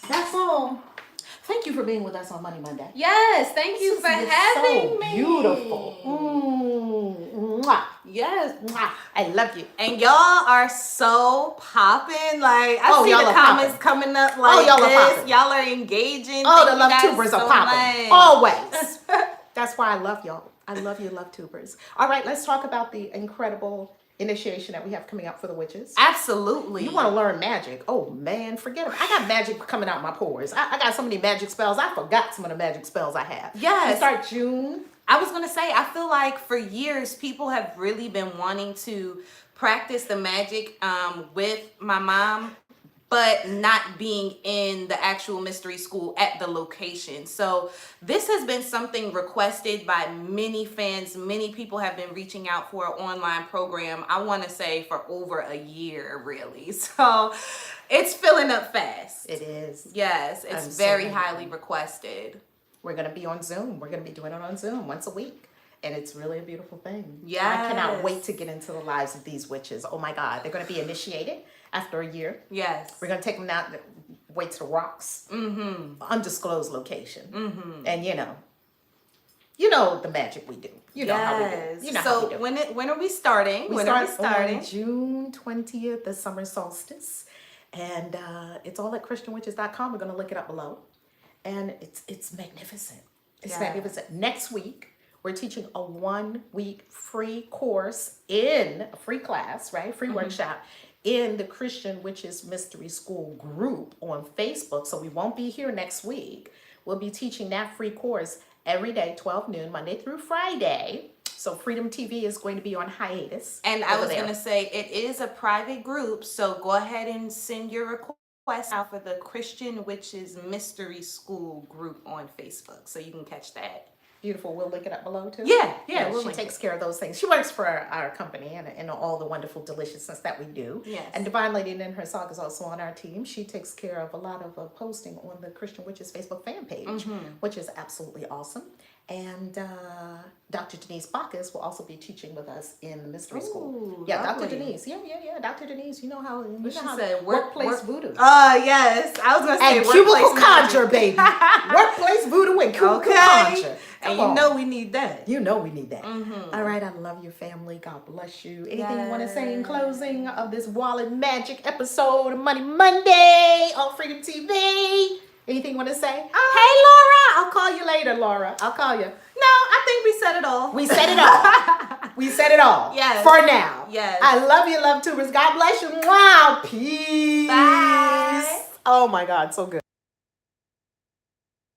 That's all. Thank you for being with us on Money Monday. Yes. Thank you for having so me. Beautiful. Mwah. Yes. Mwah. I love you. And y'all are so popping. Like, I see y'all the are comments coming up like y'all are this. popping. Y'all are engaging. Oh, Thank the you guys LoveTubers so are popping. much. Always. That's why I love y'all. I love you, LoveTubers. All right, let's talk about the incredible initiation that we have coming up for the witches. Absolutely. You want to learn magic? Oh man, forget it. I got magic coming out my pores. I got so many magic spells. I forgot some of the magic spells I have. Yes. We start June. I was going to say, I feel like for years, people have really been wanting to practice the magic with my mom, but not being in the actual mystery school at the location. So this has been something requested by many fans. Many people have been reaching out for an online program, I want to say for over a year, really. So it's filling up fast. It is. Yes, it's I'm so very happy. highly requested. We're going to be on Zoom. We're going to be doing it on Zoom once a week. And it's really a beautiful thing. Yes. I cannot wait to get into the lives of these witches. Oh my God. They're going to be initiated after a year. Yes. We're going to take them out way to the rocks. Undisclosed location. And you know the magic we do. You know how we do. You know so how we do. when are we starting? We start on June 20th, the summer solstice. And it's all at christianwitches.com. We're going to link it up below. And it's magnificent. It's magnificent. Next week, we're teaching a 1-week free course in a free class, right? Free workshop in the Christian Witches Mystery School group on Facebook. So we won't be here next week. We'll be teaching that free course every day, 12 noon, Monday through Friday. So Freedom TV is going to be on hiatus. And I was going to say, it is a private group. So go ahead and send your request out for the Christian Witches Mystery School group on Facebook. So you can catch that. Beautiful. We'll link it up below too. Yeah. She takes care of those things. She works for our company and all the wonderful deliciousness that we do. Yes. And Divine Lady and her Song is also on our team. She takes care of a lot of posting on the Christian Witches Facebook fan page, which is absolutely awesome. And Dr. Denise Bacchus will also be teaching with us in the mystery school. Yeah, lovely. Dr. Denise. Yeah. Dr. Denise, you know how said workplace voodoo. Yes. I was going to say and cubicle workplace conjure, baby. Workplace voodoo and cubicle conjure. And you know we need that. You know we need that. All right, I love your family. God bless you. Anything you want to say in closing of this Wallet Magic episode of Money Monday on Freedom TV? Anything you want to say? Hey, Laura. I'll call you later, Laura. I'll call you. No, I think we said it all. We said it all. We said it all. Yes. For now. Yes. I love you, LoveTubers. God bless you. Wow. Peace. Bye. Oh my God, so good.